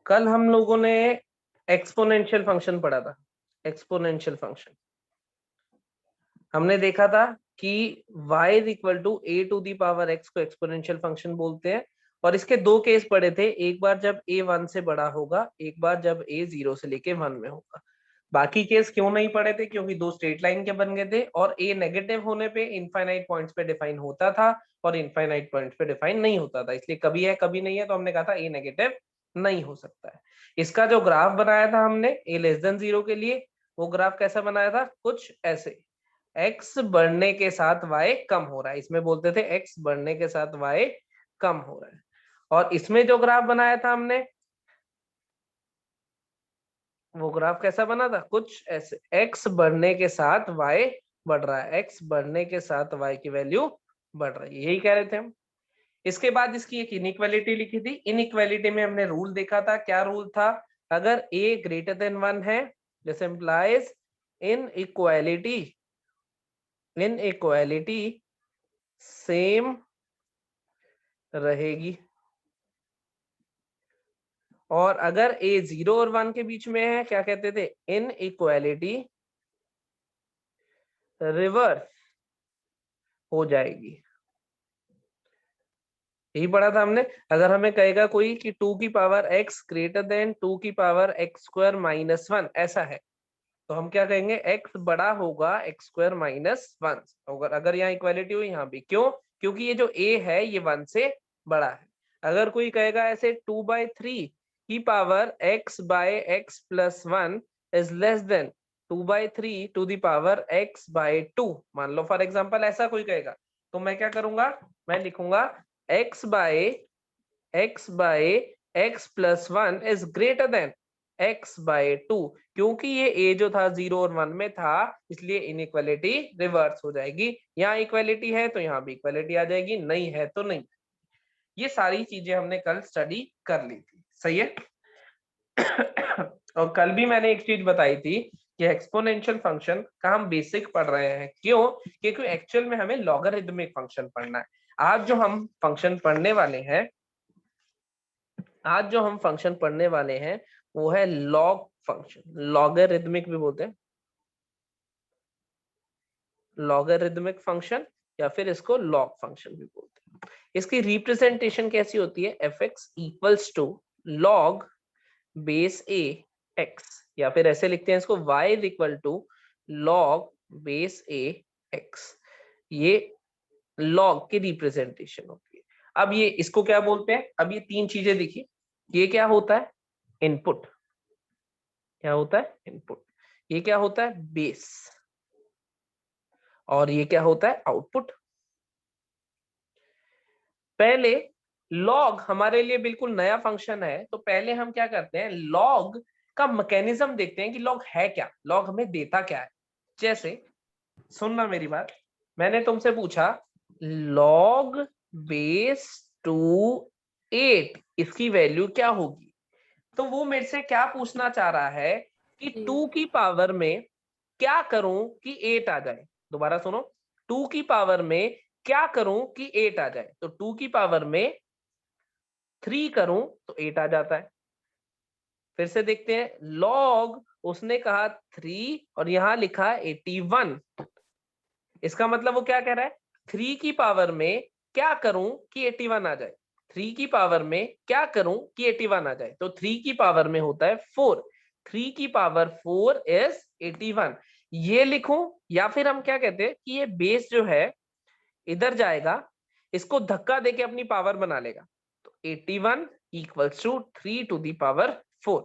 कल हम लोगों ने एक्सपोनेंशियल फंक्शन पढ़ा था। एक्सपोनेंशियल फंक्शन हमने देखा था कि y is equal to a to the power x को एक्सपोनेंशियल फंक्शन बोलते हैं। और इसके दो केस पढ़े थे, एक बार जब a 1 से बड़ा होगा, एक बार जब a 0 से लेके 1 में होगा। बाकी केस क्यों नहीं पढ़े थे? क्योंकि दो स्ट्रेट लाइन के बन गए थे और a नेगेटिव होने पे इनफाइनाइट पॉइंट्स पे डिफाइन होता था और इनफाइनाइट पॉइंट्स पे डिफाइन नहीं होता था, इसलिए कभी है कभी नहीं है, तो हमने कहा था a नेगेटिव नहीं हो सकता है। इसका जो ग्राफ बनाया था हमने a लेस देन 0 के लिए, वो ग्राफ कैसा बनाया था? कुछ ऐसे, x बढ़ने के साथ y कम हो रहा है, इसमें बोलते थे x बढ़ने के साथ y कम हो रहा है। और इसमें जो ग्राफ बनाया था हमने, वो ग्राफ कैसा बना था? कुछ ऐसे, x बढ़ने के साथ y बढ़ रहा है, x बढ़ने के साथ y की वैल्यू बढ़ रही है, यही कह रहे थे हम। इसके बाद इसकी एक इनइक्वालिटी लिखी थी। इनइक्वालिटी में हमने रूल देखा था। क्या रूल था? अगर a ग्रेटर देन 1 है, दिस इंप्लाइज इनइक्वालिटी सेम रहेगी। और अगर a 0 और 1 के बीच में है, क्या कहते थे? इनइक्वालिटी रिवर्स हो जाएगी। यही पढ़ा था हमने। अगर हमें कहेगा कोई कि 2 की पावर x ग्रेटर देन 2 की पावर x स्क्वायर माइनस 1 ऐसा है, तो हम क्या कहेंगे? x बड़ा होगा x स्क्वायर माइनस 1। अगर यहाँ इक्वालिटी हुई, यहाँ भी। क्यों? क्योंकि ये जो a है ये 1 से बड़ा है। अगर कोई कहेगा ऐसे 2/3 की power x by x plus 1 is less than 2/3 to the power x by 2, मान लो फॉर एग्जांपल ऐसा कोई कहेगा, तो मैं क्या करूंगा? मैं लिखूंगा x by x plus 1 is greater than x by 2। क्योंकि ये a जो था 0 और 1 में था, इसलिए इनइक्वालिटी रिवर्स हो जाएगी। यहाँ इक्वालिटी है तो यहाँ भी इक्वालिटी आ जाएगी, नहीं है तो नहीं। ये सारी चीजें हमने कल स्टडी कर ली थी, सही है। और कल भी मैंने एक चीज बताई थी कि एक्सपोनेंशियल फंक्शन का हम बेसिक पढ़ रहे हैं। क्यों? क्योंकि एक्चुअल में हमें लॉगरिथमिक फंक्शन पढ़ना है। आज जो हम फंक्शन पढ़ने वाले हैं, वो है लॉग फंक्शन। लॉगरिथमिक भी बोलते हैं, लॉगरिथमिक फंक्शन, या फिर इसको लॉग फंक्शन भी बोलते हैं। इसकी रिप्रेजेंटेशन कैसी होती है? F x equals to log base A X, या फिर ऐसे लिखते हैं इसको y is equal to log base A X. ये लॉग की रिप्रेजेंटेशन होती है। अब ये इसको क्या बोलते हैं? अब ये तीन चीजें देखिए, ये क्या होता है? इनपुट। क्या होता है? इनपुट। ये क्या होता है? बेस। और ये क्या होता है? आउटपुट। पहले लॉग हमारे लिए बिल्कुल नया फंक्शन है, तो पहले हम क्या करते हैं? लॉग का मैकेनिज्म देखते हैं कि लॉग है क्या, लॉग हमें देता क्या है। जैसे सुनना मेरी बात, मैंने तुमसे पूछा लॉग बेस 2 8 इसकी वैल्यू क्या होगी, तो वो मेरे से क्या पूछना चाह रहा है कि 2 की पावर में क्या करूं कि 8 आ जाए। दोबारा सुनो, 2 की पावर में क्या करूं कि 8 आ जाए, तो 2 की पावर में 3 करूं तो 8 आ जाता है। फिर से देखते हैं, लॉग उसने कहा 3 और यहां लिखा 81, इसका मतलब वो क्या कह रहा है? 3 की पावर में क्या करूं कि 81 आ जाए। 3 की पावर में क्या करूं कि 81 आ जाए, तो 3 की पावर में होता है 4। 3 की पावर 4 इज 81, ये लिखूं। या फिर हम क्या कहते हैं कि ये बेस जो है इधर जाएगा, इसको धक्का देके अपनी पावर बना लेगा, तो 81 equals to 3 to the power 4।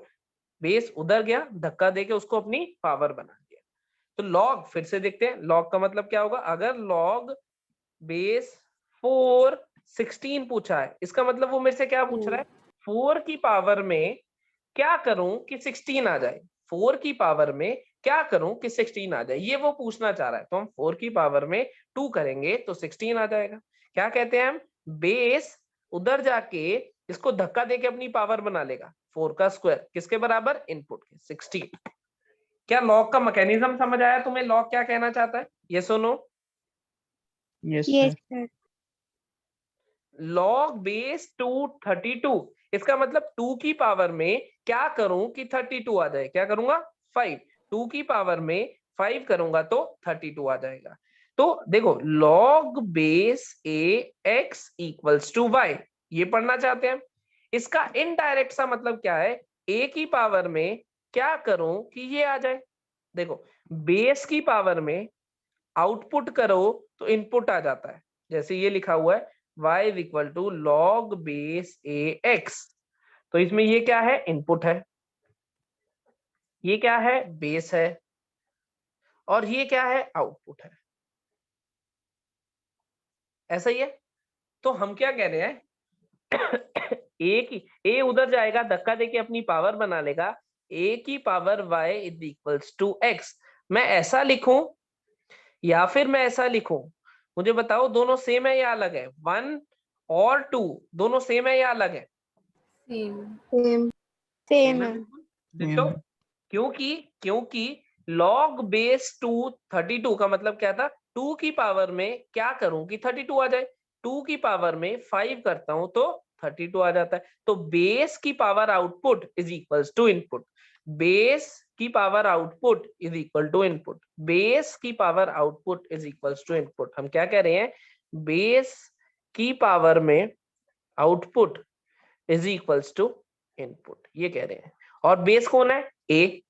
Base उधर गया, धक्का देके उसको अपनी पावर बना दिया। तो लॉग फिर से देखते हैं, लॉग का मतलब क्या होगा? अगर लॉग बेस 4 16 पूछा है, इसका मतलब वो मेरे से क्या पूछ रहा है? 4 की पावर में क्या करूं कि 16 आ जाए। 4 की पावर में क्या करूं कि 16 आ जाए, ये वो पूछना चाह रहा है। तो हम 4 की पावर में 2 करेंगे तो 16 आ जाएगा। क्या कहते हैं हम? बेस उधर जाके इसको धक्का देके अपनी पावर बना लेगा, 4 का स्क्वायर किसके बराबर? इनपुट के 16। क्या लॉग का मैकेनिज्म समझ आया तुम्हें? लॉग क्या कहना चाहता है? ये सुनो, yes Yes, sir. sir. log base 232, इसका मतलब 2 की पावर में क्या करूं कि 32 आ जाए, क्या करूंगा 5, 2 की पावर में 5 करूंगा तो 32 आ जाएगा। तो देखो log base A X equals to Y, ये पढ़ना चाहते हैं। इसका इनडायरेक्ट सा मतलब क्या है, ए की पावर में क्या करूं कि ये आ जाए। देखो बेस की पावर में आउटपुट करो तो इनपुट आ जाता है, जैसे ये लिखा हुआ है y is equal to log base A X, तो इसमें ये क्या है, इनपुट है, ये क्या है, बेस है, और ये क्या है, आउटपुट है। ऐसा ही है। तो हम क्या कह रहे हैं, ए की, ए उधर जाएगा धक्का देके अपनी पावर बना लेगा, ए की power y is equals to X. मैं ऐसा लिखूं या फिर मैं ऐसा लिखूं, मुझे बताओ दोनों सेम है या अलग है, 1 और 2 दोनों सेम है या अलग है? सेम सेम है बिल्कुल, डिट्टो। क्योंकि क्योंकि log बेस 232 का मतलब क्या था, 2 की पावर में क्या करूं कि 32 आ जाए, 2 की पावर में 5 करता हूं तो 32 आ जाता है। तो बेस की power output is equals to input, base की power output is equal to input, base की power output is equals to input. हम क्या कह रहे हैं, बेस की पावर में output is equals to input, ये कह रहे हैं। और बेस कौन है, ए,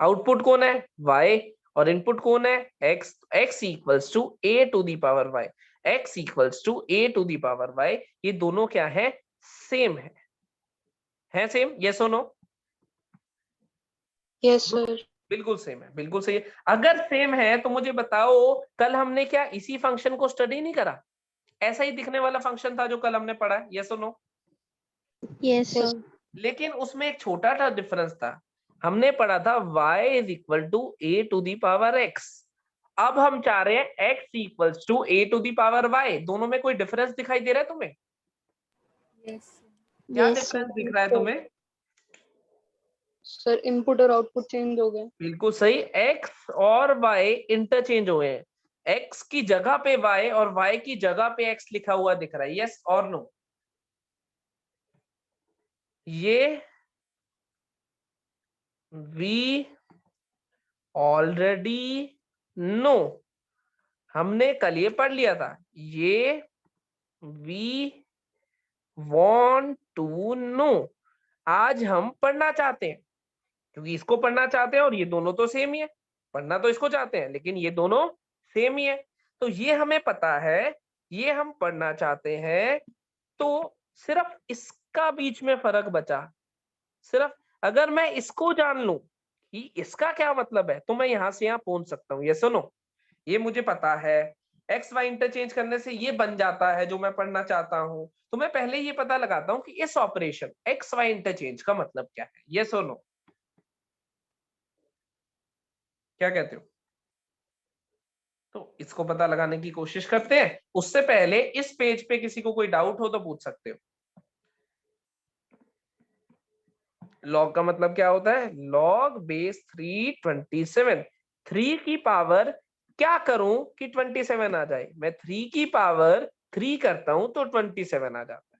आउटपुट कौन है, y, और इनपुट कौन है, x, x equals to a to the power y, x equals to a to the power y। ये दोनों क्या है, सेम है सेम, यस और नो? Yes sir. बिल्कुल सेम है, बिल्कुल सही है। अगर सेम है तो मुझे बताओ, कल हमने क्या इसी फंक्शन को स्टडी नहीं करा, ऐसा ही दिखने वाला फंक्शन था जो कल हमने पढ़ा है, यस और नो? Yes sir. लेकिन उसमें एक छोटा सा डिफरेंस था, हमने पढ़ा था y is equal to a to the power x, अब हम चाह रहे हैं x equals to a to the power y। दोनों में कोई डिफरेंस दिखाई दे रहा है तुम्हें? क्या डिफरेंस दिख रहा है तुम्हें? सर इनपुट और आउटपुट चेंज हो गए। बिल्कुल सही, x और y इंटरचेंज हुए हैं, x की जगह पे y और y की जगह पे x लिखा हुआ दिख रहा है, यस और नो? ये वी ऑलरेडी नो, हमने कल ये पढ़ लिया था, ये वी वॉन्ट टू नो, आज हम पढ़ना चाहते हैं, क्योंकि इसको पढ़ना चाहते हैं और ये दोनों तो सेम ही है, पढ़ना तो इसको चाहते हैं लेकिन ये दोनों सेम ही है। तो ये हमें पता है, ये हम पढ़ना चाहते हैं, तो सिर्फ इसका बीच में फर्क बचा, सिर्फ अगर मैं इसको जान लूं कि इसका क्या मतलब है तो मैं यहां से यहां पहुंच सकता हूं, ये सुनो, ये मुझे पता है, एक्स वाई इंटरचेंज करने से ये बन जाता है जो मैं पढ़ना चाहता हूं, तो मैं पहले ये पता लगाता हूं कि इस ऑपरेशन एक्स वाई इंटरचेंज का मतलब क्या है, ये सुनो, क्या कहते हो? तो इसको पता लगाने की कोशिश करते हैं, उससे पहले इस पेज पे किसी को कोई डाउट हो तो पूछ सकते हो। लॉग का मतलब क्या होता है, लॉग बेस 327, 3 की पावर क्या करूं कि 27 आ जाए, मैं 3 की पावर 3 करता हूं तो 27 आ जाता है।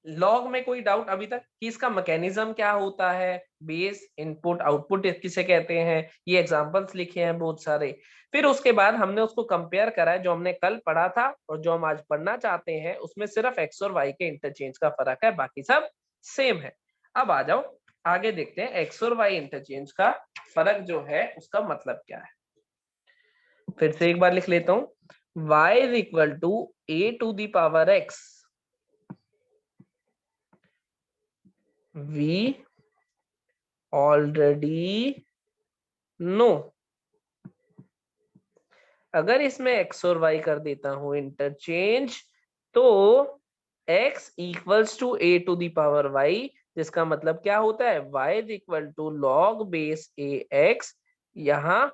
लॉग में कोई डाउट अभी तक कि इसका मैकेनिज्म क्या होता है, बेस इनपुट आउटपुट किसे कहते हैं, ये एग्जांपल्स लिखे हैं बहुत सारे। फिर उसके बाद हमने उसको कंपेयर करा है, जो हमने कल पढ़ा था और जो हम आज पढ़ना चाहते हैं, उसमें सिर्फ एक्स और वाई के इंटरचेंज का फर्क है, बाकी सब सेम है। अब आ जाओ आगे देखते हैं एक्स और वाई इंटरचेंज का फर्क जो है उसका मतलब क्या है। फिर से एक बार लिख लेता हूं, y is equal to a to the power x, we already know. अगर इसमें x और y कर देता हूं इंटरचेंज, तो x equals to a to the power y, जिसका मतलब क्या होता है, y is equal to log base a x, यहां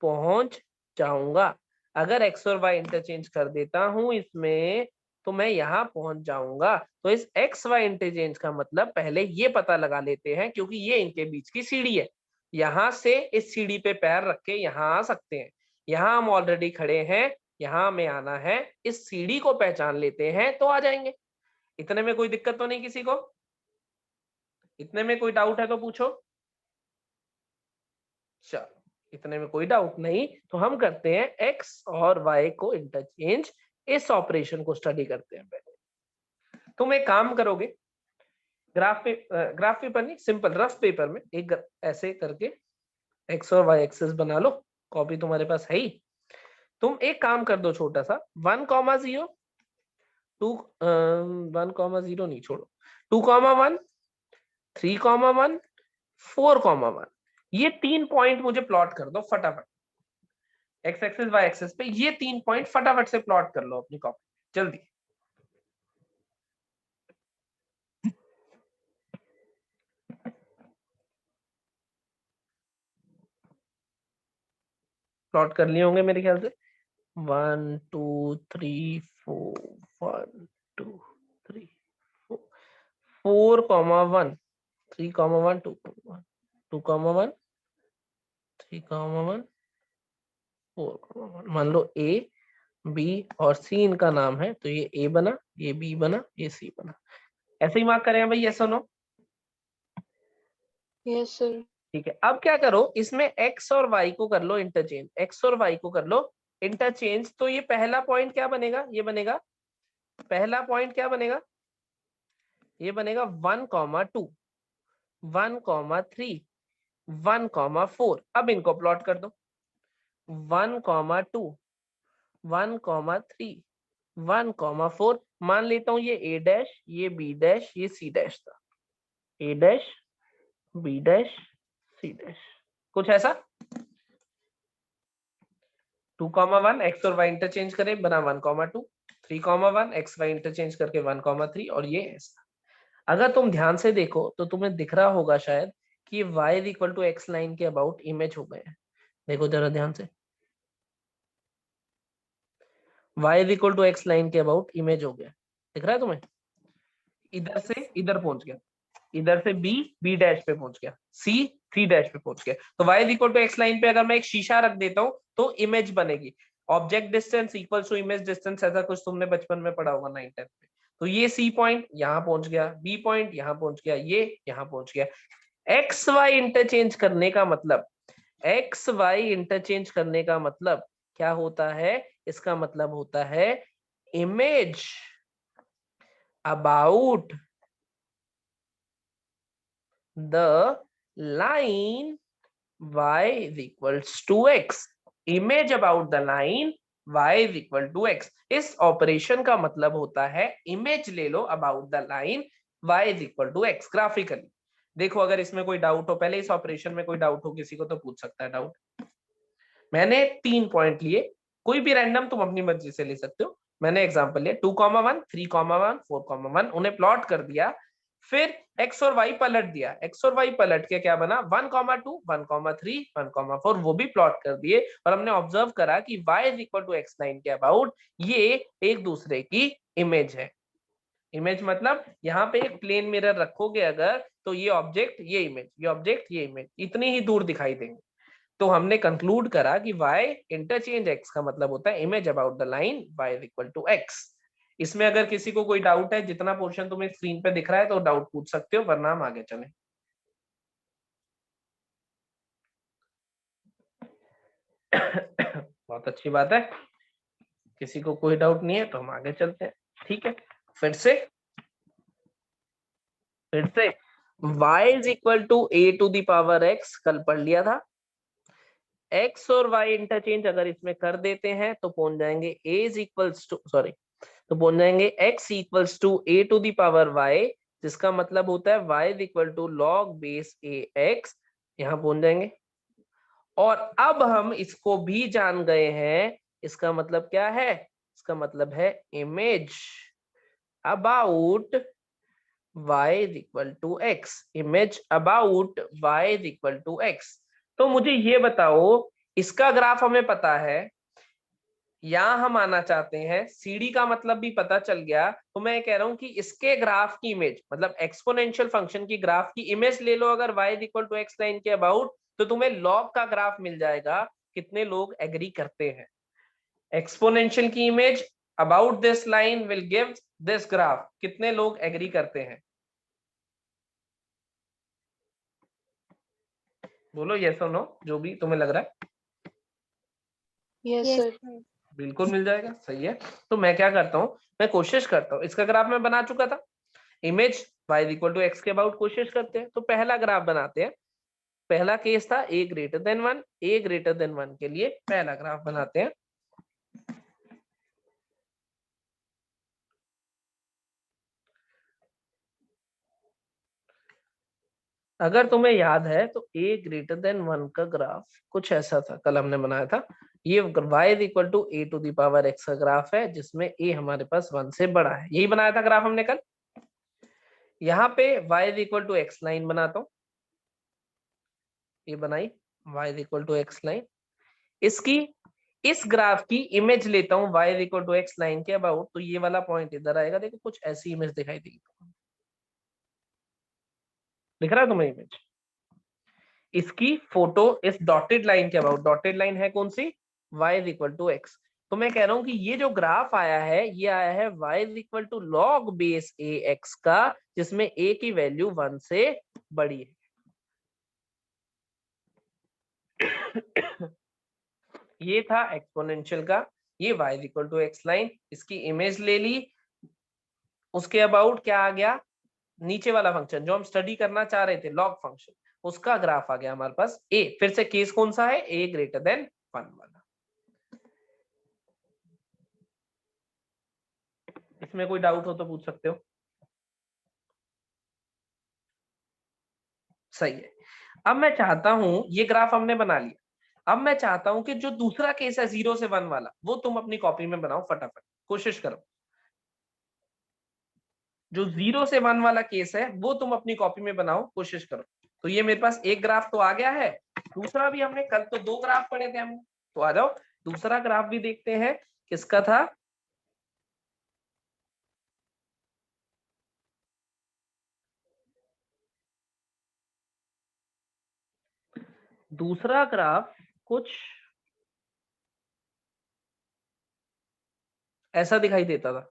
पहुंच जाऊंगा। अगर x और y इंटरचेंज कर देता हूं इसमें तो मैं यहां पहुंच जाऊंगा। तो इस एक्स वाई इंटरचेंज का मतलब पहले ये पता लगा लेते हैं, क्योंकि ये इनके बीच की सीढ़ी है, यहां से इस सीढ़ी पे पैर रख के यहां आ सकते हैं, यहां हम ऑलरेडी खड़े हैं, यहाँ में आना है, इस सीढ़ी को पहचान लेते हैं तो आ जाएंगे। इतने में कोई दिक्कत तो नहीं किसी को? इतने में कोई डाउट है तो पूछो। चलो, इतने में कोई डाउट नहीं तो हम करते हैं एक्स और वाई को इंटरचेंज। इस ऑपरेशन को स्टडी करते हैं पहले। तुम एक काम करोगे, ग्राफ पेपर नहीं, सिंपल रफ पेपर में एक ऐसे करके एक्स और वाई एक्सेस बना लो। कॉपी तुम्हारे पास है ही। तुम एक काम कर दो छोटा सा, 1,0 2 1,0 नहीं छोड़ो, 2,1 3,1 4,1 ये 3 पॉइंट मुझे प्लॉट कर दो फटाफट। एक्स एक्सिस वाई एक्सिस पे ये 3 पॉइंट फटाफट से प्लॉट कर लो अपनी कॉपी जल्दी। प्लॉट कर लिए होंगे मेरे ख्याल से। 1 2 3 4 1 2 3 4 4,1 3,1 2,1 2,1 3,1 4,1 मान लो ए बी और सी इनका नाम है, तो ये ए बना, ये बी बना, ये सी बना। ऐसे ही मार्क करें भाई, यस और नो? Yes sir. ठीक है, अब क्या करो, इसमें एक्स और वाई को कर लो इंटरचेंज। एक्स और वाई को कर लो इंटरचेंज, तो ये पहला पॉइंट क्या बनेगा? ये बनेगा, पहला पॉइंट क्या बनेगा? ये बनेगा 1,2 1,3 1,4। अब इनको प्लॉट कर दो, 1,2 1,3 1,4। मान लेता हूं ये ए डैश, ये बी डैश, ये सी डैश था। A dash B dash C dash, कुछ ऐसा। 2,1 एक्स और वाई इंटरचेंज करें बना 1,2, 3,1 एक्स वाई इंटरचेंज करके 1,3 और ये ऐसा। अगर तुम ध्यान से देखो तो तुम्हें दिख रहा होगा शायद कि y equal to x line के अबाउट इमेज हो गए हैं। देखो जरा ध्यान से, y equal to x line के अबाउट इमेज हो गया। दिख रहा है तुम्हें? इधर से इधर पहुंच गया, इधर से b b डैश पे पहुंच गया, c c डैश पे पहुंच गया। तो y equal to x line पे अगर मैं एक शीशा रख देता हूं तो इमेज बनेगी। Object distance equal to image distance, ऐसा कुछ तुमने बचपन में पढ़ा होगा 9th 10th में। तो ये c पॉइंट यहाँ पहुंच गया, b पॉइंट यहाँ पहुंच गया, ये यहाँ पहुंच गया। एक्स वाई इंटरचेंज करने का मतलब, एक्स वाई इंटरचेंज करने का मतलब क्या होता है? इसका मतलब होता है image about the line y is equals to x। Image about the line y is equal to x। इस ऑपरेशन का मतलब होता है इमेज ले लो about the line y is equal to x graphically. देखो अगर इसमें कोई डाउट हो, पहले इस ऑपरेशन में कोई डाउट हो किसी को तो पूछ सकता है डाउट। मैंने 3 पॉइंट लिए, कोई भी रैंडम तुम अपनी मर्जी से ले सकते हो। मैंने एग्जांपल लिया 2,1 3,1 4,1, उन्हें प्लॉट कर दिया, फिर एक्स और वाई पलट दिया। एक्स और वाई पलट के क्या बना? 1,2 1,3 1,4 वो भी प्लॉट कर दिए। और हमने ऑब्जर्व करा कि y is equal to x line के अबाउट ये एक दूसरे की इमेज है। इमेज मतलब यहाँ पे एक प्लेन मिरर रखोगे अगर, तो ये ऑब्जेक्ट ये इमेज, ये ऑब्जेक्ट ये इमेज इतनी ही दूर दिखाई देंगे। तो हमने कंक्लूड करा कि y इंटरचेंज x का मतलब होता है image about the line y is equal to x। इसमें अगर किसी को कोई डाउट है, जितना पोर्शन तुम्हें स्क्रीन पे दिख रहा है तो डाउट पूछ सकते हो, वरना हम आगे चले। बहुत अच्छी बात है, किसी को कोई डाउट नहीं है तो हम आगे चलते हैं। ठीक है, फिर से y is equal to a to the power x कल पढ़ लिया था। x और y इंटरचेंज अगर इसमें कर देते हैं तो पहुंच जाएंगे a is equals to, sorry, तो पहुंच जाएंगे x equals to a to the power y, जिसका मतलब होता है y is equal to log base a x। यहाँ पहुंच जाएंगे। और अब हम इसको भी जान गए हैं, इसका मतलब क्या है? इसका मतलब है image about y is equal to x। Image about y is equal to x। तो मुझे ये बताओ, इसका ग्राफ हमें पता है, यहां हम आना चाहते हैं, सीडी का मतलब भी पता चल गया, तो मैं कह रहा हूं कि इसके ग्राफ की इमेज मतलब एक्सपोनेंशियल फंक्शन की ग्राफ की इमेज ले लो अगर y is equal to x line के अबाउट, तो तुम्हें लॉग का ग्राफ मिल जाएगा। कितने लोग एग्री करते हैं? एक्सपोनेंशियल की image about this line will give this graph. कितने लोग एग्री करते हैं? बोलो यस और नो, जो भी तुम्हें लग रहा है। Yes sir. बिल्कुल मिल जाएगा, सही है। तो मैं क्या करता हूँ, मैं कोशिश करता हूँ, इसका ग्राफ मैं बना चुका था, image y equal to X के अबाउट कोशिश करते हैं। तो पहला ग्राफ बनाते हैं। पहला केस था a greater than 1, a greater than 1 के लिए पहला ग्राफ बनाते हैं। अगर तुम्हें याद है तो a ग्रेटर देन 1 का ग्राफ कुछ ऐसा था, कल हमने बनाया था। ये y equal to a to the power x का ग्राफ है, जिसमें a हमारे पास 1 से बड़ा है। यही बनाया था ग्राफ हमने कल। यहाँ पे y equal to x line बनाता हूँ, ये बनाई y equal to x line. इसकी इस ग्राफ की इमेज लेता हूँ y equal to x line के अबाउट, तो ये वाला पॉइंट इधर आएगा। देखो कुछ ऐसी इमेज दिखाई देगी, दिख रहा है तुम्हें इमेज? इसकी फोटो इस डॉटेड लाइन के अबाउट, डॉटेड लाइन है कौन सी? y equal to x। तो मैं कह रहा हूं कि ये जो ग्राफ आया है, ये आया है y equal to log base a x का, जिसमें a की वैल्यू 1 से बड़ी है। ये था एक्सपोनेंशियल का, ये y equal to x line, इसकी इमेज ले ली। उसके अबाउट क्या आ गया? नीचे वाला फंक्शन जो हम स्टडी करना चाह रहे थे, लॉग फंक्शन, उसका ग्राफ आ गया हमारे पास a। फिर से केस कौन सा है? a ग्रेटर देन 1 वाला। इसमें कोई डाउट हो तो पूछ सकते हो। सही है। अब मैं चाहता हूं, ये ग्राफ हमने बना लिया। अब मैं चाहता हूं कि जो दूसरा केस है 0 से 1 वाला, वो तुम अपनी कॉपी में बनाओ फटाफट, कोशिश करो। जो 0 से 1 वाला केस है वो तुम अपनी कॉपी में बनाओ, कोशिश करो। तो ये मेरे पास एक ग्राफ तो आ गया है। दूसरा भी हमने, कल तो 2 ग्राफ पढ़े थे हमने, तो आ जाओ दूसरा ग्राफ भी देखते हैं। किसका था? दूसरा ग्राफ कुछ ऐसा दिखाई देता था।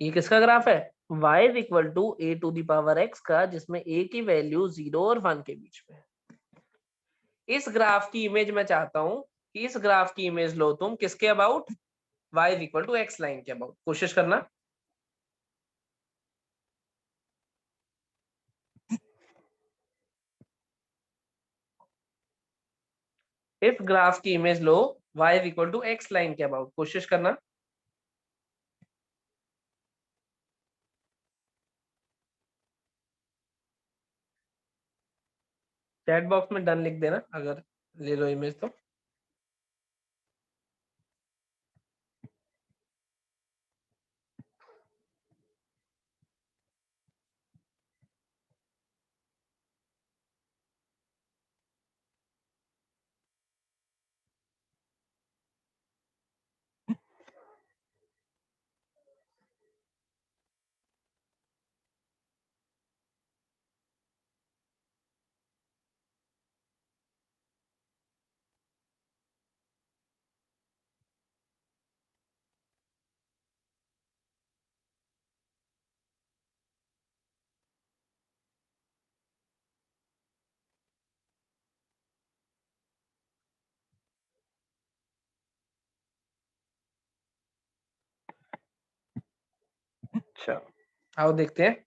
ये किसका ग्राफ है? y equal to a to the power x का, जिसमें a की वैल्यू 0 और 1 के बीच में है। इस ग्राफ की इमेज मैं चाहता हूं कि इस ग्राफ की इमेज लो तुम, किसके about? y equal to x line के अबाउट, कोशिश करना। इस ग्राफ की इमेज लो y equal to x line के अबाउट, कोशिश करना। चैट बॉक्स में डन लिख देना अगर ले लो इमेज तो। अच्छा, आओ देखते हैं।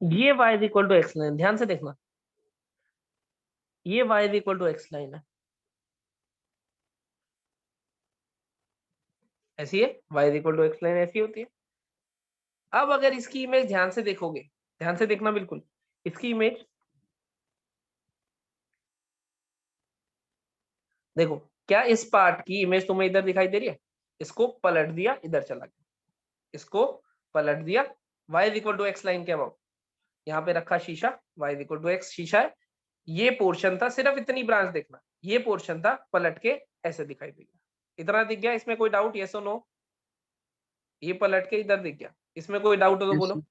ये y equal to x line, ध्यान से देखना, ये y equal to x line है, ऐसी है। y equal to x line ऐसी होती है। अब अगर इसकी इमेज ध्यान से देखोगे, ध्यान से देखना बिल्कुल, इसकी इमेज देखो, क्या इस पार्ट की इमेज तुम्हें इधर दिखाई दे रही है? इसको पलट दिया, इधर चला गया, इसको पलट दिया, y equal to x line के अबाउट, यहाँ पे रखा शीशा, y इक्वल टू एक्स शीशा है। ये पोर्शन था, सिर्फ इतनी ब्रांच देखना, ये पोर्शन था, पलट के ऐसे दिखाई देगा। इतना दिख गया? इसमें कोई डाउट? यस और नो? ये पलट के इधर दिख गया, इसमें कोई डाउट हो तो बोलो।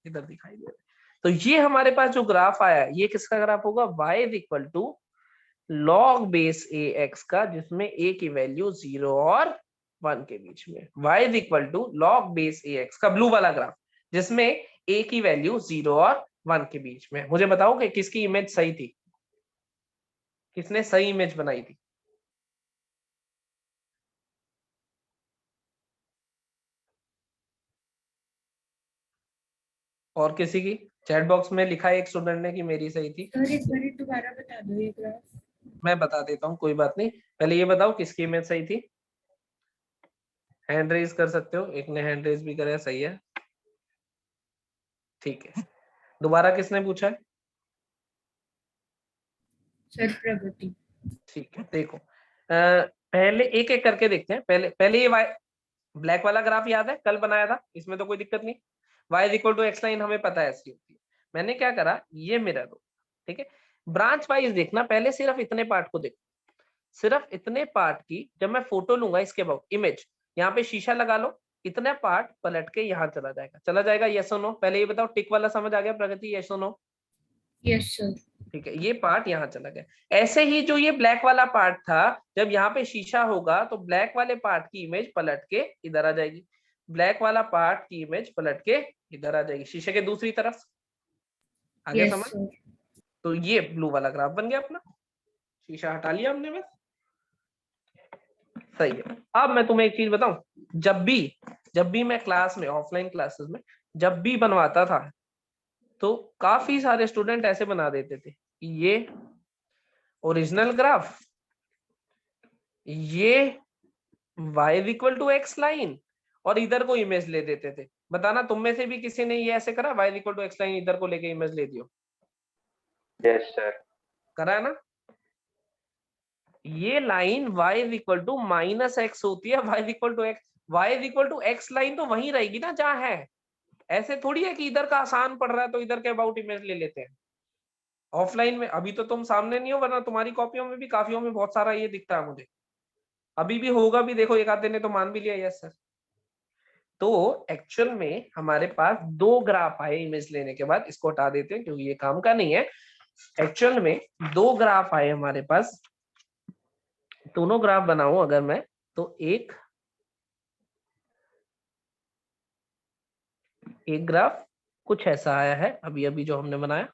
इधर दिखाई दे रहा है। तो ये हमारे पास जो ग्राफ आया है ये किसका ग्राफ होगा, y is equal to log base A x का, जिसमें a की वैल्यू 0 और 1 के बीच में। y is equal to log base A x का ब्लू वाला ग्राफ, जिसमें a की वैल्यू 0 और 1 के बीच में। मुझे बताओ कि किसकी इमेज सही थी, किसने सही इमेज बनाई थी। और किसी की? चैट बॉक्स में लिखा है एक स्टूडेंट ने कि मेरी सही थी। सर एक बार दोबारा बता दो ये ग्राफ। मैं बता देता हूँ, कोई बात नहीं। पहले ये बताओ किसकी इमेज सही थी। हैंड रेज कर सकते हो, एक ने हैंड रेज भी करा, सही है, ठीक है। दोबारा किसने पूछा है? सर प्रगति। ठीक है, देखो पहले एक एक करके देखते हैं। पहले ये ब्लैक वाला ग्राफ याद है, कल बनाया था, इसमें तो कोई दिक्कत नहीं। y is equal to x line हमें पता है ऐसी होती है। मैंने क्या करा, ये मेरा दो, ठीक है। ब्रांच वाइज देखना, पहले सिर्फ इतने पार्ट को देखो, सिर्फ इतने पार्ट की जब मैं फोटो लूंगा इसके बाद इमेज, यहाँ पे शीशा लगा लो, इतना पार्ट पलट के यहाँ चला जाएगा, चला जाएगा, यस और नो। पहले ये बताओ टिक वाला समझ आ गया प्रगति, यस और नो? Yes sir. ठीक है, ये पार्ट यहाँ चला गया। ऐसे ही जो ये ब्लैक वाला पार्ट था, जब यहाँ पे शीशा होगा तो ब्लैक वाले पार्ट की इमेज पलट के इधर आ जाएगी, ब्लैक वाला पार्ट की इमेज पलट के इधर आ जाएगी, शीशे के दूसरी तरफ। आगे यस समझ? सर। तो ये ब्लू वाला ग्राफ बन गया अपना, शीशा हटा लिया हमने बस, सही है। अब मैं तुम्हें एक चीज बताऊं, जब भी मैं क्लास में, ऑफलाइन क्लासेस में जब भी बनवाता था, तो काफी सारे स्टूडेंट ऐसे बना देते थे कि ये ओरिजिनल ग्राफ, ये y is equal to x line, और इधर को इमेज ले देते थे। बताना तुम में से भी किसी ने ये ऐसे करा, y is equal to x line इधर को लेके इमेज ले दियो? Yes sir. करा है ना? ये line y is equal to minus x होती है, y is equal to x, y is equal to x line तो वहीं रहेगी ना जहां है। ऐसे थोड़ी है कि इधर का आसान पड़ रहा है तो इधर के अबाउट इमेज ले लेते हैं। ऑफलाइन में अभी तो तुम सामने नहीं हो, वरना तुम्हारी कॉपियों में भी काफियों में बहुत सारा ये दिखता है मुझे, अभी भी होगा भी, देखो एक आधे ने तो मान भी लिया यस सर। तो एक्चुअल में हमारे पास दो ग्राफ आए इमेज लेने के बाद, इसको हटा देते हैं क्योंकि ये काम का नहीं है। एक्चुअल में दो ग्राफ आए हमारे पास, दोनों ग्राफ बनाऊं अगर मैं, तो एक ग्राफ कुछ ऐसा आया है अभी अभी जो हमने बनाया,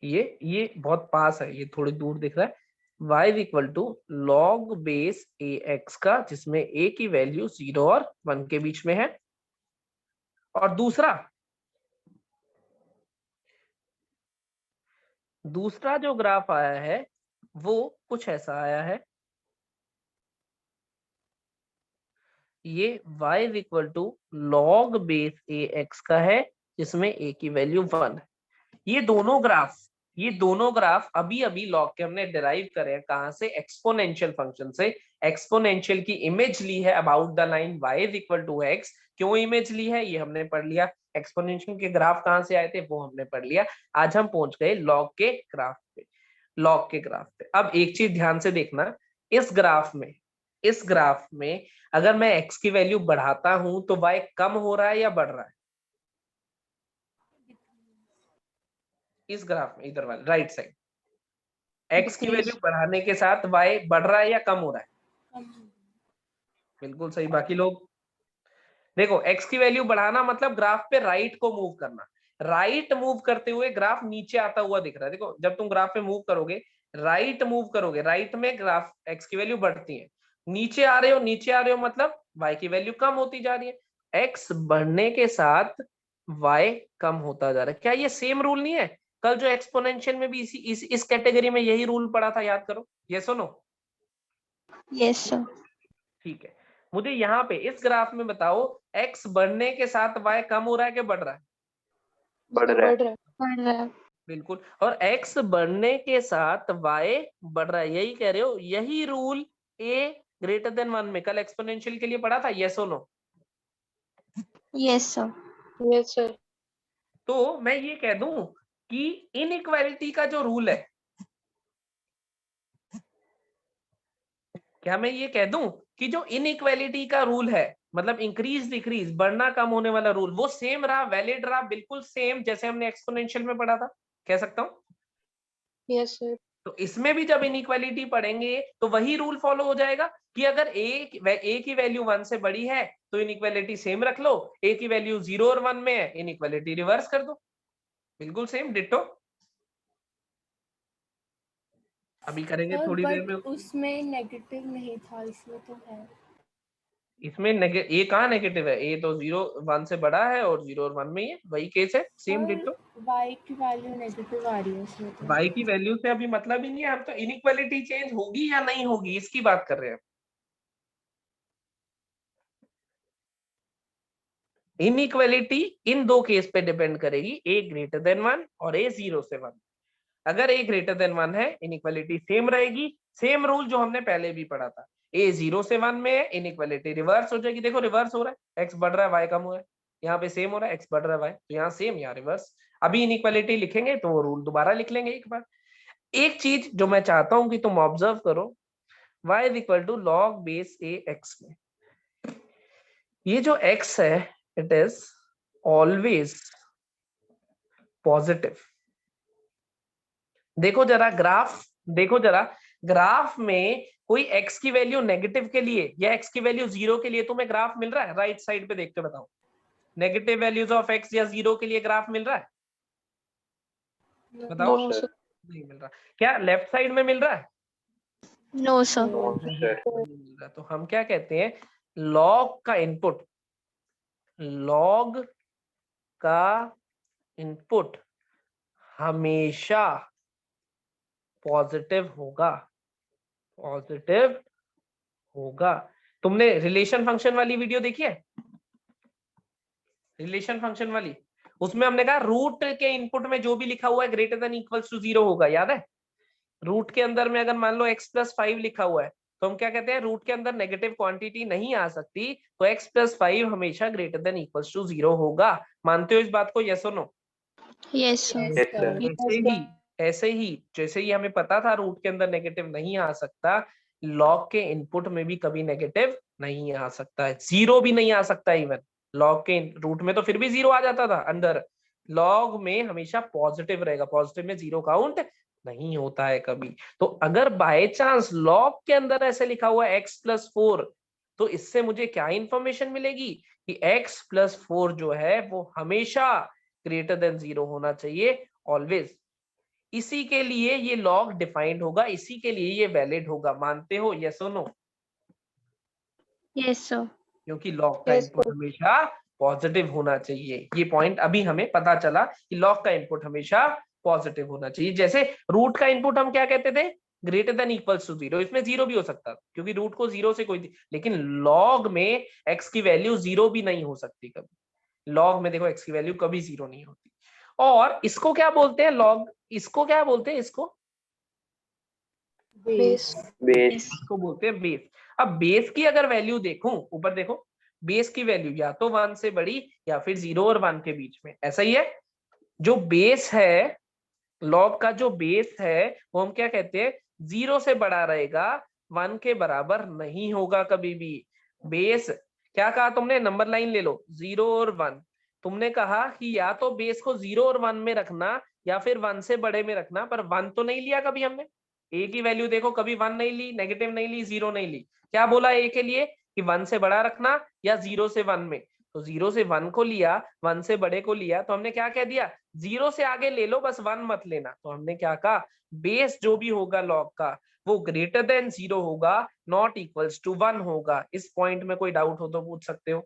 ये बहुत पास है, ये थोड़ी दूर दिख रहा है। y is equal to log base A x का, जिसमें a की वैल्यू 0 और 1 के बीच में है। और दूसरा जो ग्राफ आया है वो कुछ ऐसा आया है, ये y is equal to log base A x का है, जिसमें a की वैल्यू 1 है। ये दोनों ग्राफ अभी अभी लॉग के हमने डिराइव करे हैं, कहां से? एक्सपोनेंशियल फंक्शन से। एक्सपोनेंशियल की इमेज ली है about the line y is equal to x. क्यों इमेज ली है ये हमने पढ़ लिया, एक्सपोनेंशियल के ग्राफ कहां से आए थे वो हमने पढ़ लिया। आज हम पहुंच गए लॉग के ग्राफ पे। अब एक चीज ध्यान से देखना, इस ग्राफ में अगर मैं x की वैल्यू बढ़ाता हूं तो y कम हो रहा है या बढ़ रहा है? इस ग्राफ में इधर वाले राइट साइड, x की वैल्यू बढ़ाने के साथ y बढ़ रहा है या कम हो रहा है? बिल्कुल सही। बाकी लोग देखो, x की वैल्यू बढ़ाना मतलब ग्राफ पे राइट को मूव करना, राइट मूव करते हुए ग्राफ नीचे आता हुआ दिख रहा है। देखो जब तुम ग्राफ पे मूव करोगे, राइट मूव करोगे, राइट में ग्राफ x की वैल्यू बढ़ती है, नीचे आ रहे हो मतलब y की वैल्यू कम होती जा रही है। x बढ़ने के साथ y कम होता जा रहा है। क्या ये सेम रूल नहीं है? कल जो एक्सपोनेंशियल में भी इस कैटेगरी में यही रूल पढ़ा था, याद करो, ये सुनो। Yes sir. ठीक है, मुझे यहाँ पे इस ग्राफ में बताओ, x बढ़ने के साथ y कम हो रहा है कि बढ़ रहा है? बढ़ रहा है। बढ़ रहा है। बिल्कुल। और x बढ़ने के साथ y बढ़ रहा है, यही कह रहे हो? यही रूल a ग्रेटर देन 1 में कल एक्सपोनेंशियल के लिए पढ़ा था, यस और no? Yes sir. Yes sir. तो मैं ये कह दूं कि इनइक्वालिटी का जो रूल है, क्या मैं ये कह दूं कि जो इनइक्वालिटी का रूल है मतलब इंक्रीज डिक्रीज, बढ़ना कम होने वाला रूल वो सेम रहा, वैलिड रहा, बिल्कुल सेम जैसे हमने एक्सपोनेंशियल में पढ़ा था, कह सकता हूँ। Yes sir. तो इसमें भी जब इनइक्वालिटी पढ़ेंगे तो वही रूल फॉलो हो जाएगा कि अगर ए की वैल्यू 1 से बड़ी है तो इनइक्वालिटी सेम रख लो, ए की वैल्यू 0 और 1 में है इनइक्वालिटी रिवर्स कर दो, बिल्कुल सेम डिट्टो। अभी करेंगे थोड़ी देर में। उसमें नेगेटिव नहीं था, इसमें तो है। इसमें ए कहाँ नेगेटिव है, ए तो 0 1 से बड़ा है और 0 और 1 में ही है, वही केस है, सेम डिट्टो। y की वैल्यू नेगेटिव आ रही है इसमें तो। y की वैल्यू से अभी मतलब ही नहीं है, हम तो इनइक्वालिटी चेंज होगी या नहीं होगी इसकी बात कर रहे हैं। इनइक्वालिटी इन दो केस पे डिपेंड करेगी, ए ग्रेटर देन 1 और ए 0 से 1। अगर ए ग्रेटर देन 1 है इनइक्वालिटी सेम रहेगी, सेम रूल जो हमने पहले भी पढ़ा था, ए 0 से 1 में है इनइक्वालिटी रिवर्स हो जाएगी। देखो रिवर्स हो रहा है, एक्स बढ़ रहा है वाई कम हो रहा है, यहाँ पे सेम हो रहा है, एक्स बढ़ रहा है वाई, तो यहाँ सेम यहाँ रिवर्स। अभी इनइक्वालिटी लिखेंगे तो वो रूल दोबारा लिख लेंगे एक बार। एक चीज जो मैं चाहता हूं कि तुम ऑब्जर्व करो, y is equal to log base A x में, ये जो x है इट इज ऑलवेज पॉजिटिव। देखो जरा ग्राफ, देखो जरा ग्राफ में कोई x की वैल्यू नेगेटिव के लिए या x की वैल्यू 0 के लिए तुम्हें ग्राफ मिल रहा है? राइट साइड पे देख के बताओ, नेगेटिव वैल्यूज ऑफ x या 0 के लिए ग्राफ मिल रहा है? बताओ। No, sir. नहीं मिल रहा। क्या लेफ्ट साइड में मिल रहा है? No sir. No, sir. नहीं मिल रहा। तो हम क्या कहते हैं, लॉग का इनपुट, लॉग का इनपुट हमेशा पॉजिटिव होगा, पॉजिटिव होगा। तुमने रिलेशन फंक्शन वाली वीडियो देखी है? रिलेशन फंक्शन वाली, उसमें हमने कहा रूट के इनपुट में जो भी लिखा हुआ है ग्रेटर देन इक्वल्स टू 0 होगा, याद है? रूट के अंदर में अगर मान लो x प्लस 5 लिखा हुआ है तो हम क्या कहते हैं, रूट के अंदर नेगेटिव क्वांटिटी नहीं आ सकती, तो x प्लस 5 हमेशा ग्रेटर देन इक्वल्स टू 0 होगा। मानते हो इस बात को, यस और no? Yes sir. Yes, sir. ऐसे ही जैसे ही हमें पता था रूट के अंदर नेगेटिव नहीं आ सकता, लॉग के इनपुट में भी कभी नेगेटिव नहीं आ सकता है, 0 भी नहीं आ सकता इवन। लॉग के रूट में तो फिर भी 0 आ जाता था अंदर, लॉग में हमेशा पॉजिटिव रहेगा, पॉजिटिव में 0 काउंट नहीं होता है कभी। तो अगर बाय चांस लॉग के अंदर ऐसे लिखा हुआ है x प्लस 4, तो इससे मुझे क्या इंफॉर्मेशन मिलेगी कि x प्लस 4 जो है वो हमेशा ग्रेटर देन 0 होना चाहिए, ऑलवेज। इसी के लिए ये लॉग डिफाइंड होगा, इसी के लिए ये वैलिड होगा। मानते हो यस और नो? Yes sir. क्योंकि लॉग का इनपुट हमेशा पॉजिटिव होना चाहिए। ये पॉइंट अभी हमें पता चला कि लॉग का इनपुट हमेशा पॉजिटिव होना चाहिए। जैसे रूट का इनपुट हम क्या कहते थे, ग्रेटर देन इक्वल्स टू 0, इसमें 0 भी हो सकता क्योंकि रूट को 0 से कोई, लेकिन लॉग में x की वैल्यू 0 भी नहीं हो सकती कभी। लॉग में देखो x की वैल्यू कभी 0 नहीं होती। और इसको क्या बोलते हैं लॉग, इसको क्या बोलते हैं, इसको बेस। Base. इसको बोलते हैं बेस। अब बेस की अगर वैल्यू देखूं, ऊपर देखो, बेस की वैल्यू या तो 1 से बड़ी या फिर 0 और 1 के बीच में, ऐसा ही है। जो बेस है, लॉग का जो बेस है वो हम क्या कहते हैं, 0 से बड़ा रहेगा, 1 के बराबर नहीं होगा कभी भी। बेस क्या कहा तुमने, नंबर लाइन ले लो, 0 और 1। तुमने कहा कि या तो बेस को 0 और 1 में रखना या फिर 1 से बड़े में रखना, पर 1 तो नहीं लिया कभी हमने। ए की वैल्यू देखो, कभी 1 नहीं ली, नेगेटिव नहीं ली, 0 नहीं ली। क्या बोला ए के लिए कि 1 से बड़ा रखना या 0 से 1 में, तो 0 से 1 को लिया, 1 से बड़े को लिया, तो हमने क्या कह दिया, 0 से आगे ले लो बस 1 मत लेना। तो हमने क्या कहा, बेस जो भी होगा लॉग का वो ग्रेटर देन 0 होगा, नॉट इक्वल्स टू 1 होगा। इस पॉइंट में कोई डाउट हो तो पूछ सकते हो।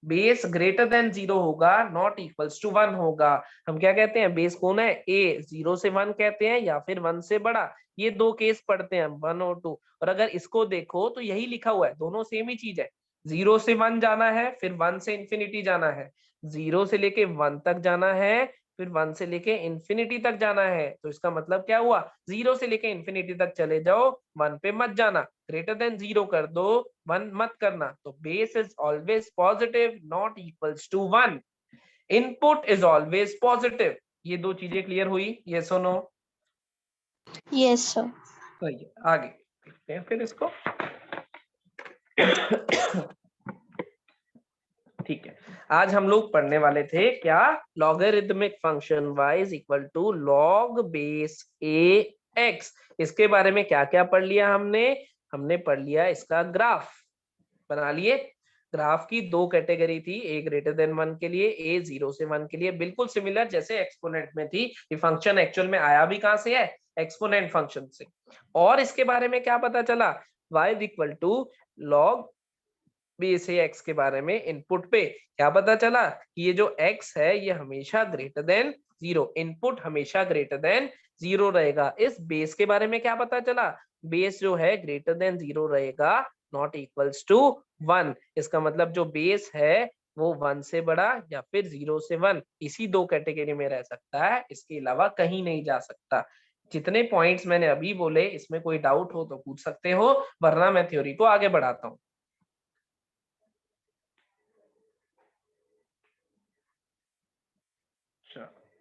बेस ग्रेटर देन 0 होगा, नॉट इक्वल्स टू 1 होगा। हम क्या कहते हैं, बेस कौन है, ए, 0 से 1 कहते हैं या फिर 1 से बड़ा। ये दो केस पढ़ते हैं हम, 1 और 2। और अगर इसको देखो तो यही लिखा हुआ है, दोनों सेम ही चीज है। 0 से 1 जाना है, फिर 1 से इंफिनिटी जाना है, 0 से लेके 1 तक जाना है, फिर 1 से लेके इंफिनिटी तक जाना है। तो इसका मतलब क्या हुआ, 0 से लेके इंफिनिटी तक चले जाओ, 1 पे मत जाना, ग्रेटर देन 0 कर दो, 1 मत करना। तो base is always positive, not equals to 1। Input is always positive. ये दो चीजें क्लियर हुई, यस और नो? Yes sir. सही है, आगे देखते हैं फिर इसको। आज हम लोग पढ़ने वाले थे क्या, logarithmic function y is equal to log base A x. इसके बारे में क्या क्या पढ़ लिया हमने पढ़ लिया इसका ग्राफ बना लिए। ग्राफ की दो कैटेगरी थी, ए ग्रेटर देन 1 के लिए, ए 0 से 1 के लिए, बिल्कुल सिमिलर जैसे एक्सपोनेंट में थी। ये फंक्शन एक्चुअल में आया भी कहां से है, एक्सपोनेंट फंक्शन से। और इसके बारे में क्या पता चला, y is equal to log base A x के बारे में इनपुट पे क्या पता चला कि ये जो x है ये हमेशा ग्रेटर देन 0, इनपुट हमेशा ग्रेटर देन 0 रहेगा। इस बेस के बारे में क्या पता चला, बेस जो है ग्रेटर देन 0 रहेगा, नॉट इक्वल्स टू 1। इसका मतलब जो बेस है वो 1 से बड़ा या फिर 0 से 1, इसी दो कैटेगरी में रह सकता है, इसके अलावा कहीं नहीं जा सकता। जितने पॉइंट्स मैंने अभी बोले इसमें कोई डाउट हो तो पूछ सकते हो, वरना मैं थ्योरी को आगे बढ़ाता हूँ।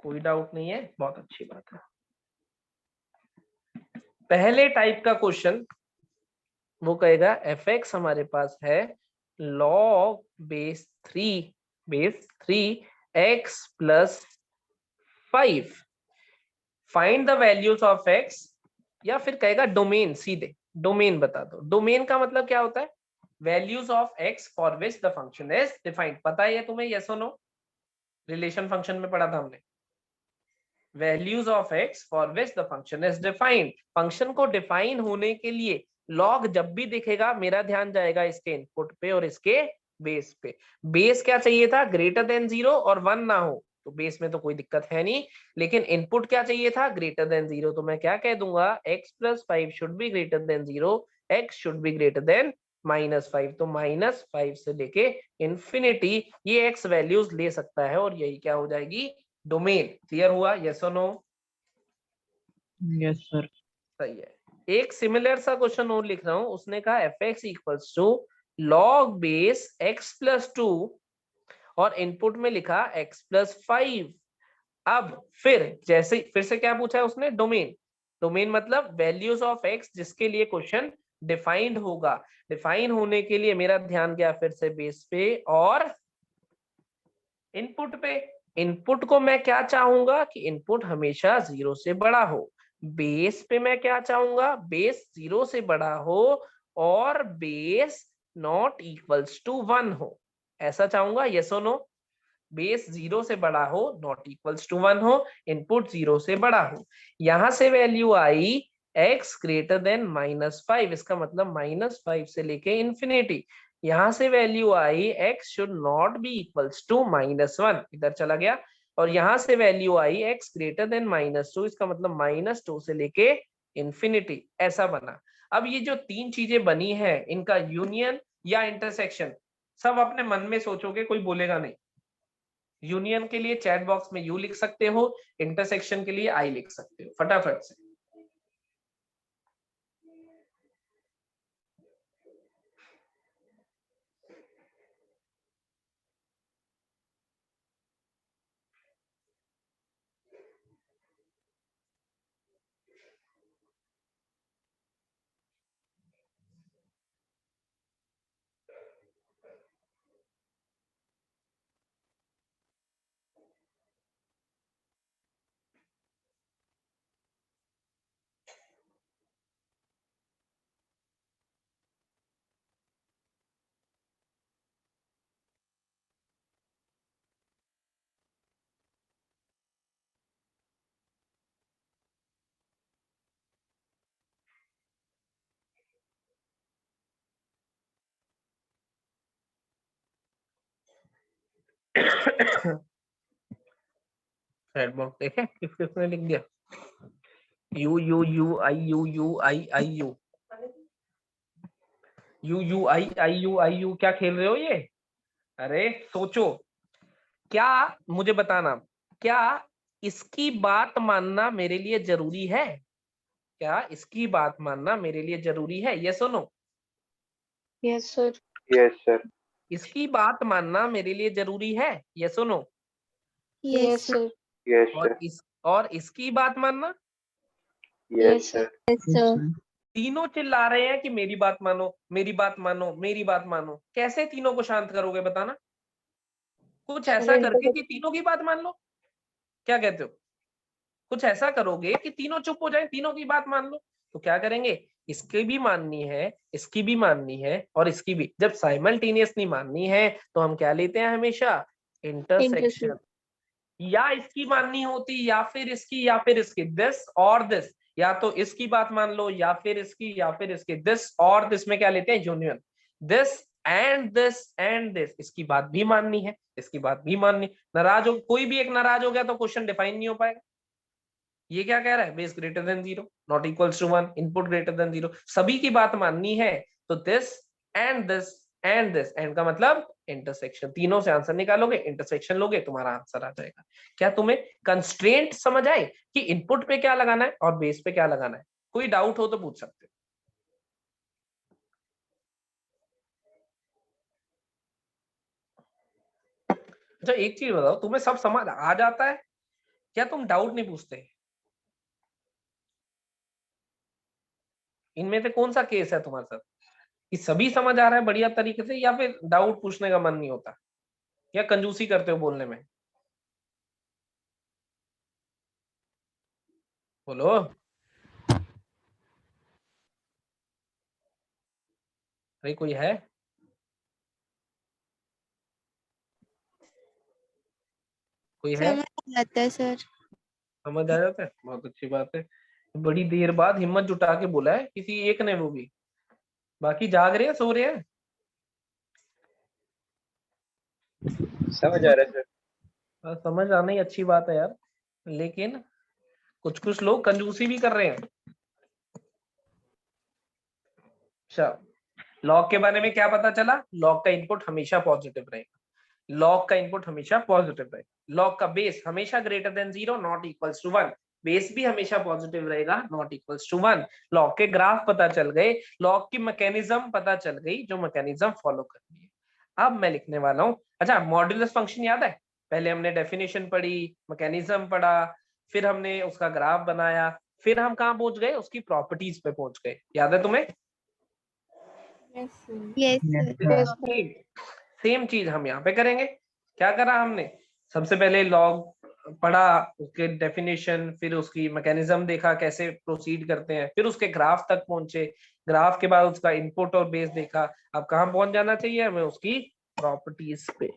कोई डाउट नहीं है, बहुत अच्छी बात है। पहले टाइप का क्वेश्चन वो कहेगा एफ एक्स हमारे पास है log base 3 x plus 5, find the values of x, या फिर कहेगा डोमेन, सीधे डोमेन बता दो। डोमेन का मतलब क्या होता है, values of x for which the function is defined. पता है तुम्हें, यस और नो, रिलेशन फंक्शन में पढ़ा था हमने। Values of x for which the function is defined, function को डिफाइन होने के लिए लॉग जब भी दिखेगा मेरा ध्यान जाएगा इसके इनपुट पे और इसके बेस पे। बेस क्या चाहिए था, ग्रेटर देन 0 और 1 ना हो, तो बेस में तो कोई दिक्कत है नहीं, लेकिन इनपुट क्या चाहिए था, ग्रेटर देन 0। तो मैं क्या कह दूंगा, x plus 5 should be greater than 0, x should be greater than -5। तो -5 से लेके इंफिनिटी ये x वैल्यूज ले सकता है, और यही क्या हो जाएगी, डोमेन। क्लियर हुआ, यस और नो? Yes sir. सही है। एक सिमिलर सा क्वेश्चन और लिख रहा हूं, उसने कहा f x equals to log base x plus 2 और इनपुट में लिखा x प्लस 5। अब फिर जैसे फिर से क्या पूछा है उसने, डोमेन। डोमेन मतलब वैल्यूज ऑफ x जिसके लिए क्वेश्चन डिफाइंड होगा। डिफाइन होने के लिए मेरा ध्यान गया फिर से बेस पे और इनपुट पे। इनपुट को मैं क्या चाहूंगा कि इनपुट हमेशा 0 से बड़ा हो। बेस पे मैं क्या चाहूंगा, बेस 0 से बड़ा हो और बेस नॉट इक्वल्स टू 1 हो, ऐसा चाहूंगा, यस और नो? बेस 0 से बड़ा हो, नॉट इक्वल्स टू 1 हो, इनपुट 0 से बड़ा हो। यहां से वैल्यू आई x ग्रेटर देन -5, इसका मतलब -5 से लेके इंफिनिटी। यहां से वैल्यू आई x should not be equals to -1, इधर चला गया। और यहां से वैल्यू आई x ग्रेटर देन -2, इसका मतलब -2 से लेके इंफिनिटी, ऐसा बना। अब ये जो तीन चीजें बनी है, इनका यूनियन या इंटरसेक्शन, सब अपने मन में सोचोगे, कोई बोलेगा नहीं। यूनियन के लिए चैट बॉक्स में यू लिख सकते हो, इंटरसेक्शन के लिए आई लिख सकते हो, फटाफट से। चैट बॉक्स देखे किस किसने लिख दिया, you you you I you you I I you you you I I you I you, क्या खेल रहे हो ये? अरे सोचो, क्या, मुझे बताना, क्या इसकी बात मानना मेरे लिए जरूरी है? क्या इसकी बात मानना मेरे लिए जरूरी है, यस और no? Yes, sir. Yes, sir. इसकी बात मानना मेरे लिए जरूरी है, यस और no? Yes, sir. Yes, sir. और इसकी बात मानना, Yes, sir. Yes, sir. तीनों चिल्ला रहे हैं कि मेरी बात मानो, मेरी बात मानो, मेरी बात मानो। कैसे तीनों को शांत करोगे बताना? कुछ ऐसा करके कि तीनों की बात मान लो, क्या कहते हो? कुछ ऐसा करोगे कि तीनों चुप हो जाए, तीनों की बात मान लो। तो क्या करेंगे, इसकी भी माननी है, इसकी भी माननी है और इसकी भी। जब साइमल्टेनियसली माननी है तो हम क्या लेते हैं हमेशा, इंटरसेक्शन। या इसकी माननी होती या फिर इसकी या फिर इसकी, दिस और दिस, या तो इसकी बात मान लो या फिर इसकी या फिर इसकी, दिस और दिस में क्या लेते हैं, union. This and this and this, इसकी बात भी माननी है, इसकी बात भी माननी। नाराज हो, कोई भी एक नाराज हो गया तो क्वेश्चन डिफाइन नहीं हो पाएगा। ये क्या कह रहा है, base greater than 0 not equals to 1, input greater than 0, सभी की बात माननी है। तो this and this and this, and का मतलब इंटरसेक्शन। तीनों से आंसर निकालोगे, इंटरसेक्शन लोगे, तुम्हारा आंसर आ जाएगा। क्या तुम्हें कंस्ट्रेंट समझ आए कि इनपुट पे क्या लगाना है और बेस पे क्या लगाना है? कोई डाउट हो तो पूछ सकते हो। अच्छा एक चीज बताओ, तुम्हें सब समझ आ जाता है, क्या तुम डाउट नहीं पूछते? इनमें से कौन सा केस है तुम्हारे साथ, कि सभी समझ आ रहा है बढ़िया तरीके से, या फिर डाउट पूछने का मन नहीं होता, या कंजूसी करते हो बोलने में? बोलो। भाई कोई है? कोई है? समझ आता है सर। समझ आ जाता है, बहुत अच्छी बात है। बड़ी देर बाद हिम्मत जुटा के बोला है किसी एक ने, वो भी। बाकी जाग रहे हैं, सो रहे हैं? समझ आ रहा है सर। समझ आना ही अच्छी बात है यार, लेकिन कुछ कुछ लोग कंजूसी भी कर रहे हैं। अच्छा, लॉग के बारे में क्या पता चला? लॉग का इनपुट हमेशा पॉजिटिव रहेगा, लॉग का इनपुट हमेशा पॉजिटिव रहेगा। लॉग का बेस हमेशा greater than 0 not equals to 1, base भी हमेशा पॉजिटिव रहेगा, नॉट इक्वल्स टू 1। लॉग के ग्राफ पता चल गए, लॉग की मैकेनिज्म पता चल गई, जो मैकेनिज्म फॉलो करनी है। अब मैं लिखने वाला हूं, अच्छा मॉड्यूलस फंक्शन याद है? पहले हमने डेफिनेशन पढ़ी, मैकेनिज्म पढ़ा, फिर हमने उसका ग्राफ बनाया, फिर हम कहाँ पहुंच गए, उसकी प्रॉपर्टीज पे पहुंच गए। याद है तुम्हें? Yes sir. Yes, sir. Same चीज हम यहाँ पे करेंगे। क्या करा हमने, सबसे पहले लॉग पढ़ा, उसके डेफिनेशन, फिर उसकी मैकेनिज्म देखा कैसे प्रोसीड करते हैं, फिर उसके ग्राफ तक पहुंचे, ग्राफ के बाद उसका इनपुट और बेस देखा। अब कहाँ पहुंच जाना चाहिए हमें, उसकी प्रॉपर्टीज पे।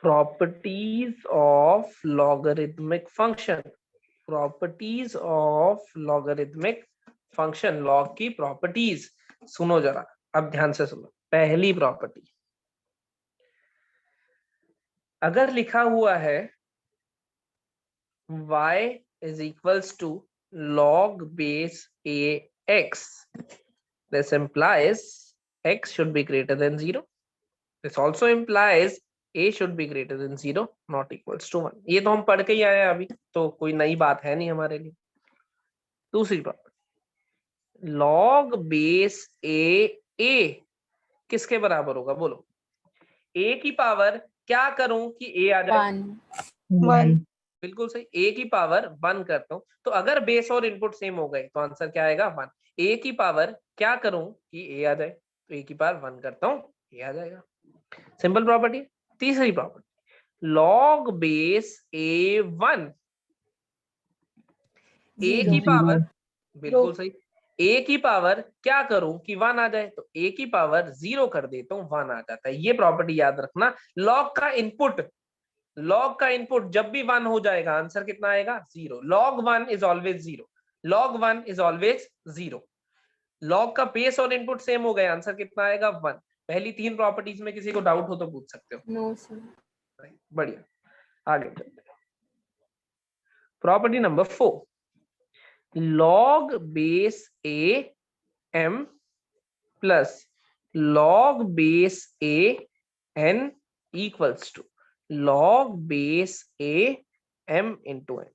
Properties of logarithmic function, properties of logarithmic function, log की प्रॉपर्टीज। सुनो जरा, अब ध्यान से सुनो। पहली प्रॉपर्टी, अगर लिखा हुआ है y is equals to log base ax, this implies x should be greater than 0. This also implies a should be greater than 0 not equals to 1. ये तो हम पढ़ के ही आए हैं अभी, तो कोई नई बात है नहीं हमारे लिए। दूसरी प्रॉपर्टी, log base a किसके बराबर होगा, बोलो? a की पावर क्या करूं कि a आ जाए? 1। बिल्कुल सही, a की पावर 1 करता हूं, तो अगर बेस और इनपुट सेम हो गए तो आंसर क्या आएगा, 1। a की पावर क्या करूं कि a आ जाए, तो a की पावर 1 करता हूं, a आ जाएगा। Simple property. तीसरी property, log base a1, a की पावर, बिल्कुल सही, a की पावर क्या करूं कि 1 आ जाए, तो a की पावर 0 कर देता हूं, 1 आ जाता है। ये प्रॉपर्टी याद रखना। लॉग का इनपुट, लॉग का इनपुट जब भी 1 हो जाएगा, आंसर कितना आएगा, 0। log 1 is always 0, log 1 is always 0। Log का बेस और इनपुट सेम हो गए, आंसर कितना आएगा, 1। पहली तीन प्रॉपर्टीज में किसी को डाउट हो तो पूछ सकते हो। No sir. बढ़िया, आगे चलते हैं। Property number 4, log base a m plus log base a n equals to log base a m into n।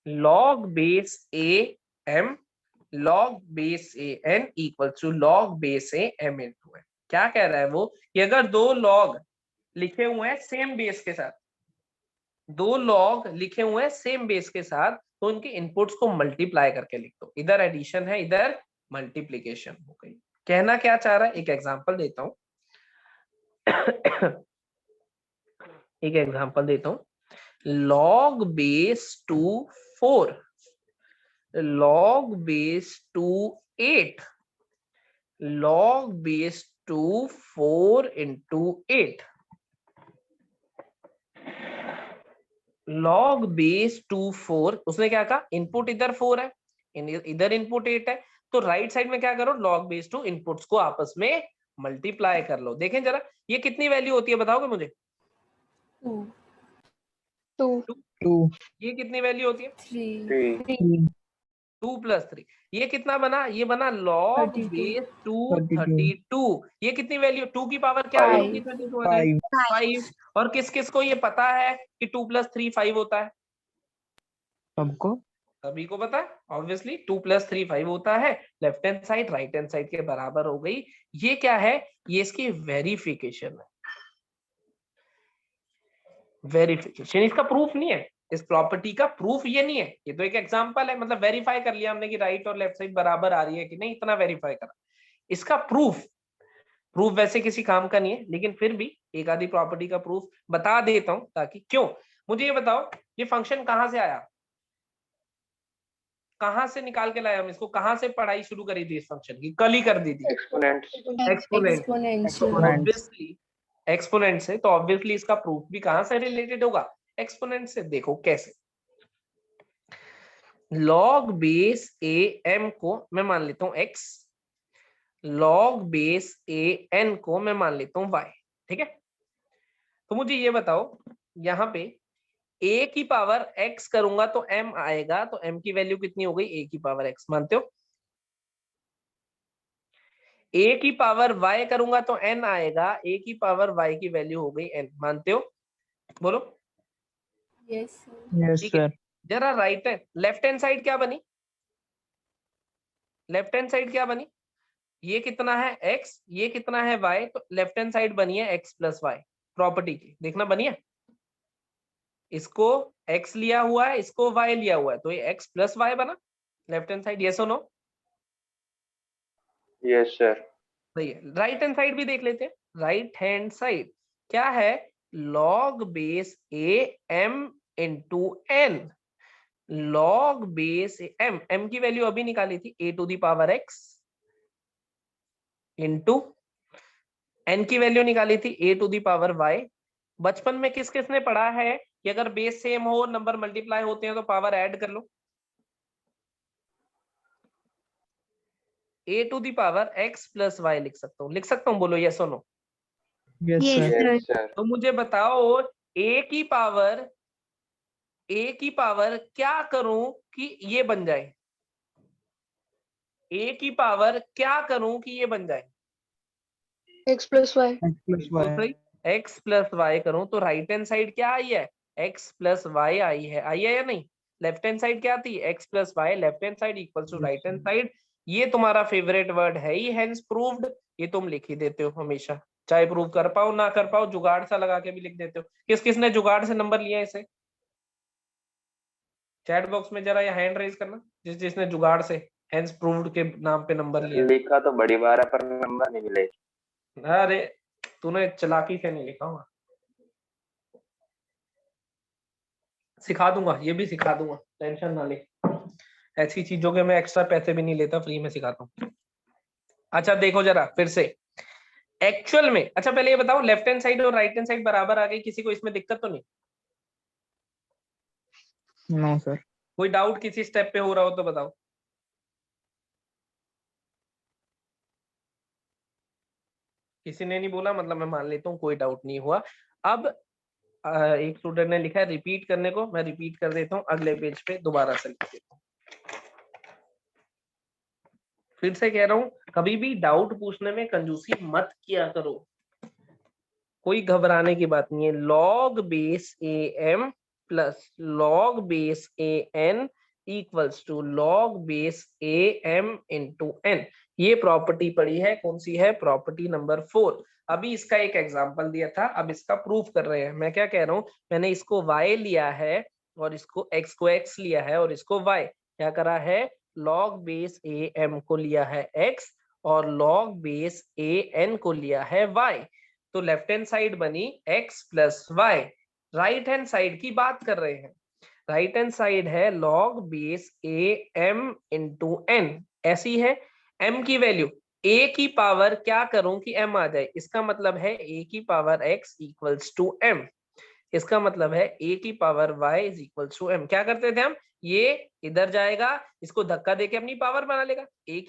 log base a m log base a n equals to log base a m into n। क्या कह रहा है वो, कि अगर दो log लिखे हुए हैं सेम बेस के साथ, दो लॉग लिखे हुए हैं सेम बेस के साथ, तो उनके इनपुट्स को मल्टीप्लाई करके लिख दो, इधर एडिशन है इधर मल्टीप्लीकेशन हो गई। कहना क्या चाह रहा है, एक एग्जांपल देता हूं एक एग्जांपल देता हूं। log base 2 4, log base 2 8, log base 2 4 into 8, log base 2 4। उसने क्या कहा, इनपुट इधर 4 है, इधर इनपुट 8 है, तो राइट साइड में क्या करो, log base 2 इनपुट्स को आपस में मल्टीप्लाई कर लो। देखें जरा ये कितनी वैल्यू होती है, बताओगे मुझे? 2, 2, 2, ये कितनी वैल्यू होती है? 3, 3, 2 + 3, ये कितना बना, ये बना log 32, base 2 32, 32। ये कितनी वैल्यू, 2 की पावर क्या आ 5, जाएगी, 32 आ जाएगी 5। और किस किस को ये पता है कि 2 + 3 5 होता है? सबको। सभी को पता है ऑब्वियसली, 2 + 3 5 होता है। Left hand side right hand side के बराबर हो गई। ये क्या है, ये इसकी वेरिफिकेशन है। वेरिफिकेशन इसका प्रूफ नहीं है, इस प्रॉपर्टी का प्रूफ ये नहीं है, ये तो एक एग्जांपल है, मतलब वेरीफाई कर लिया हमने कि राइट और लेफ्ट साइड बराबर आ रही है कि नहीं, इतना वेरीफाई करा। इसका प्रूफ वैसे किसी काम का नहीं है, लेकिन फिर भी एक आधी प्रॉपर्टी का प्रूफ बता देता हूं, ताकि क्यों। मुझे ये बताओ, ये फंक्शन कहां से आया, कहां से निकाल के लाया हम इसको, कहां से पढ़ाई शुरू करी थी इस फंक्शन की, कल ही कर दी थी। Exponents. Exponent, exponential, obviously exponent से, तो ऑब्वियसली इसका प्रूफ भी कहां से रिलेटेड होगा, एक्सपोनेंट से। देखो कैसे, log बेस a m को मैं मान लेता हूं x, log base a n को मैं मान लेता हूं y, ठीक है। तो मुझे ये बताओ, यहां पे a की पावर x करूंगा तो m आएगा, तो m की वैल्यू कितनी हो गई, a की पावर x, मानते हो? a की पावर y करूंगा तो n आएगा, a की पावर y की वैल्यू हो गई n, मानते हो? बोलो। yes sir, यस ठीक है, सर। जरा right hand left hand side क्या बनी, लेफ्ट हैंड साइड क्या बनी, ये कितना है x, ये कितना है y, तो लेफ्ट हैंड साइड बनी है x + y। प्रॉपर्टी की देखना बनी है, इसको x लिया हुआ है, इसको y लिया हुआ है, तो ये x + y बना लेफ्ट हैंड साइड। यस और नो? Yes sir. सही है। राइट हैंड साइड भी देख लेते हैं। राइट हैंड साइड क्या है, log base a m into n, log base m की वैल्यू अभी निकाली थी, a⁴x इंटू n की वैल्यू निकाली थी a⁴y। बचपन में किस किसने पढ़ा है कि अगर बेस सेम हो, नंबर मल्टीप्लाई होते हैं तो पावर ऐड कर लो, a⁴x + y लिख सकता हूँ, लिख सकता हूँ, बोलो यस और no? Yes yes sir. sir, yes sir. तो मुझे बताओ, a की पावर क्या करूं कि ये बन जाए, a की पावर क्या करूं कि ये बन जाए, x + y, बिल्कुल सही, x + y करूं तो राइट हैंड साइड क्या आई है, x + y आई है या नहीं? लेफ्ट हैंड साइड क्या थी, x + y, left hand side equals to right hand side. ये तुम्हारा फेवरेट वर्ड है ही, हेंस प्रूव्ड। ये तुम लिख ही देते हो हमेशा, चाहे प्रूव कर पाओ ना कर पाओ, जुगाड़ सा लगा के भी लिख देते हो। किस किसने जुगाड़ से नंबर लिया इसे, चैट बॉक्स में जरा ये हैंड रेज करना, जिसने जुगाड़ से हेंस प्रूव्ड के नाम पे नंबर लिया। लिखा तो बड़ी बार है पर नंबर नहीं मिले। अरे तूने चालाकी से नहीं लिखा होगा, सिखा दूंगा, ये भी सिखा दूंगा, टेंशन ना ले। ऐसी चीजों के मैं एक्स्ट्रा पैसे भी नहीं लेता, फ्री में सिखाता हूँ। अच्छा देखो जरा फिर से एक्चुअल में। अच्छा पहले ये बताओ, लेफ्ट हैंड साइड और राइट हैंड साइड बराबर आ गई, किसी को इसमें दिक्कत तो नहीं? No sir. कोई डाउट किसी स्टेप पे हो रहा हो तो बताओ। किसी ने नहीं बोला, मतलब मैं मान लेता हूँ कोई डाउट नहीं हुआ। अब एक स्टूडेंट ने लिखा है रिपीट करने को, मैं रिपीट कर देता हूँ, अगले पेज पे दोबारा से लिख देता हूँ। फिर से कह रहा हूँ, कभी भी डाउट पूछने में कंजूसी मत किया करो, कोई घबराने की बात नहीं है। log base am plus log base an equals to log base am into n। ये प्रॉपर्टी पड़ी है, कौन सी है, प्रॉपर्टी नंबर 4। अभी इसका एक एग्जांपल दिया था, अब इसका प्रूफ कर रहे हैं। मैं क्या कह रहा हूँ, मैंने इसको y लिया है और इसको x को x लिया है और इसको y, क्या करा है, log बेस a m को लिया है x और log बेस a n को लिया है y। तो लेफ्ट हैंड साइड बनी x plus y. Right hand side की बात कर रहे हैं, राइट हैंड साइड है log base a m into n, ऐसी है। m की वैल्यू a की पावर क्या करूं कि m आ जाए, इसका मतलब है a की power x equals to m, इसका मतलब है a की power y is equals to m। क्या करते थे हम, ये इधर जाएगा, इसको धक्का देके अपनी पावर बना लेगा, a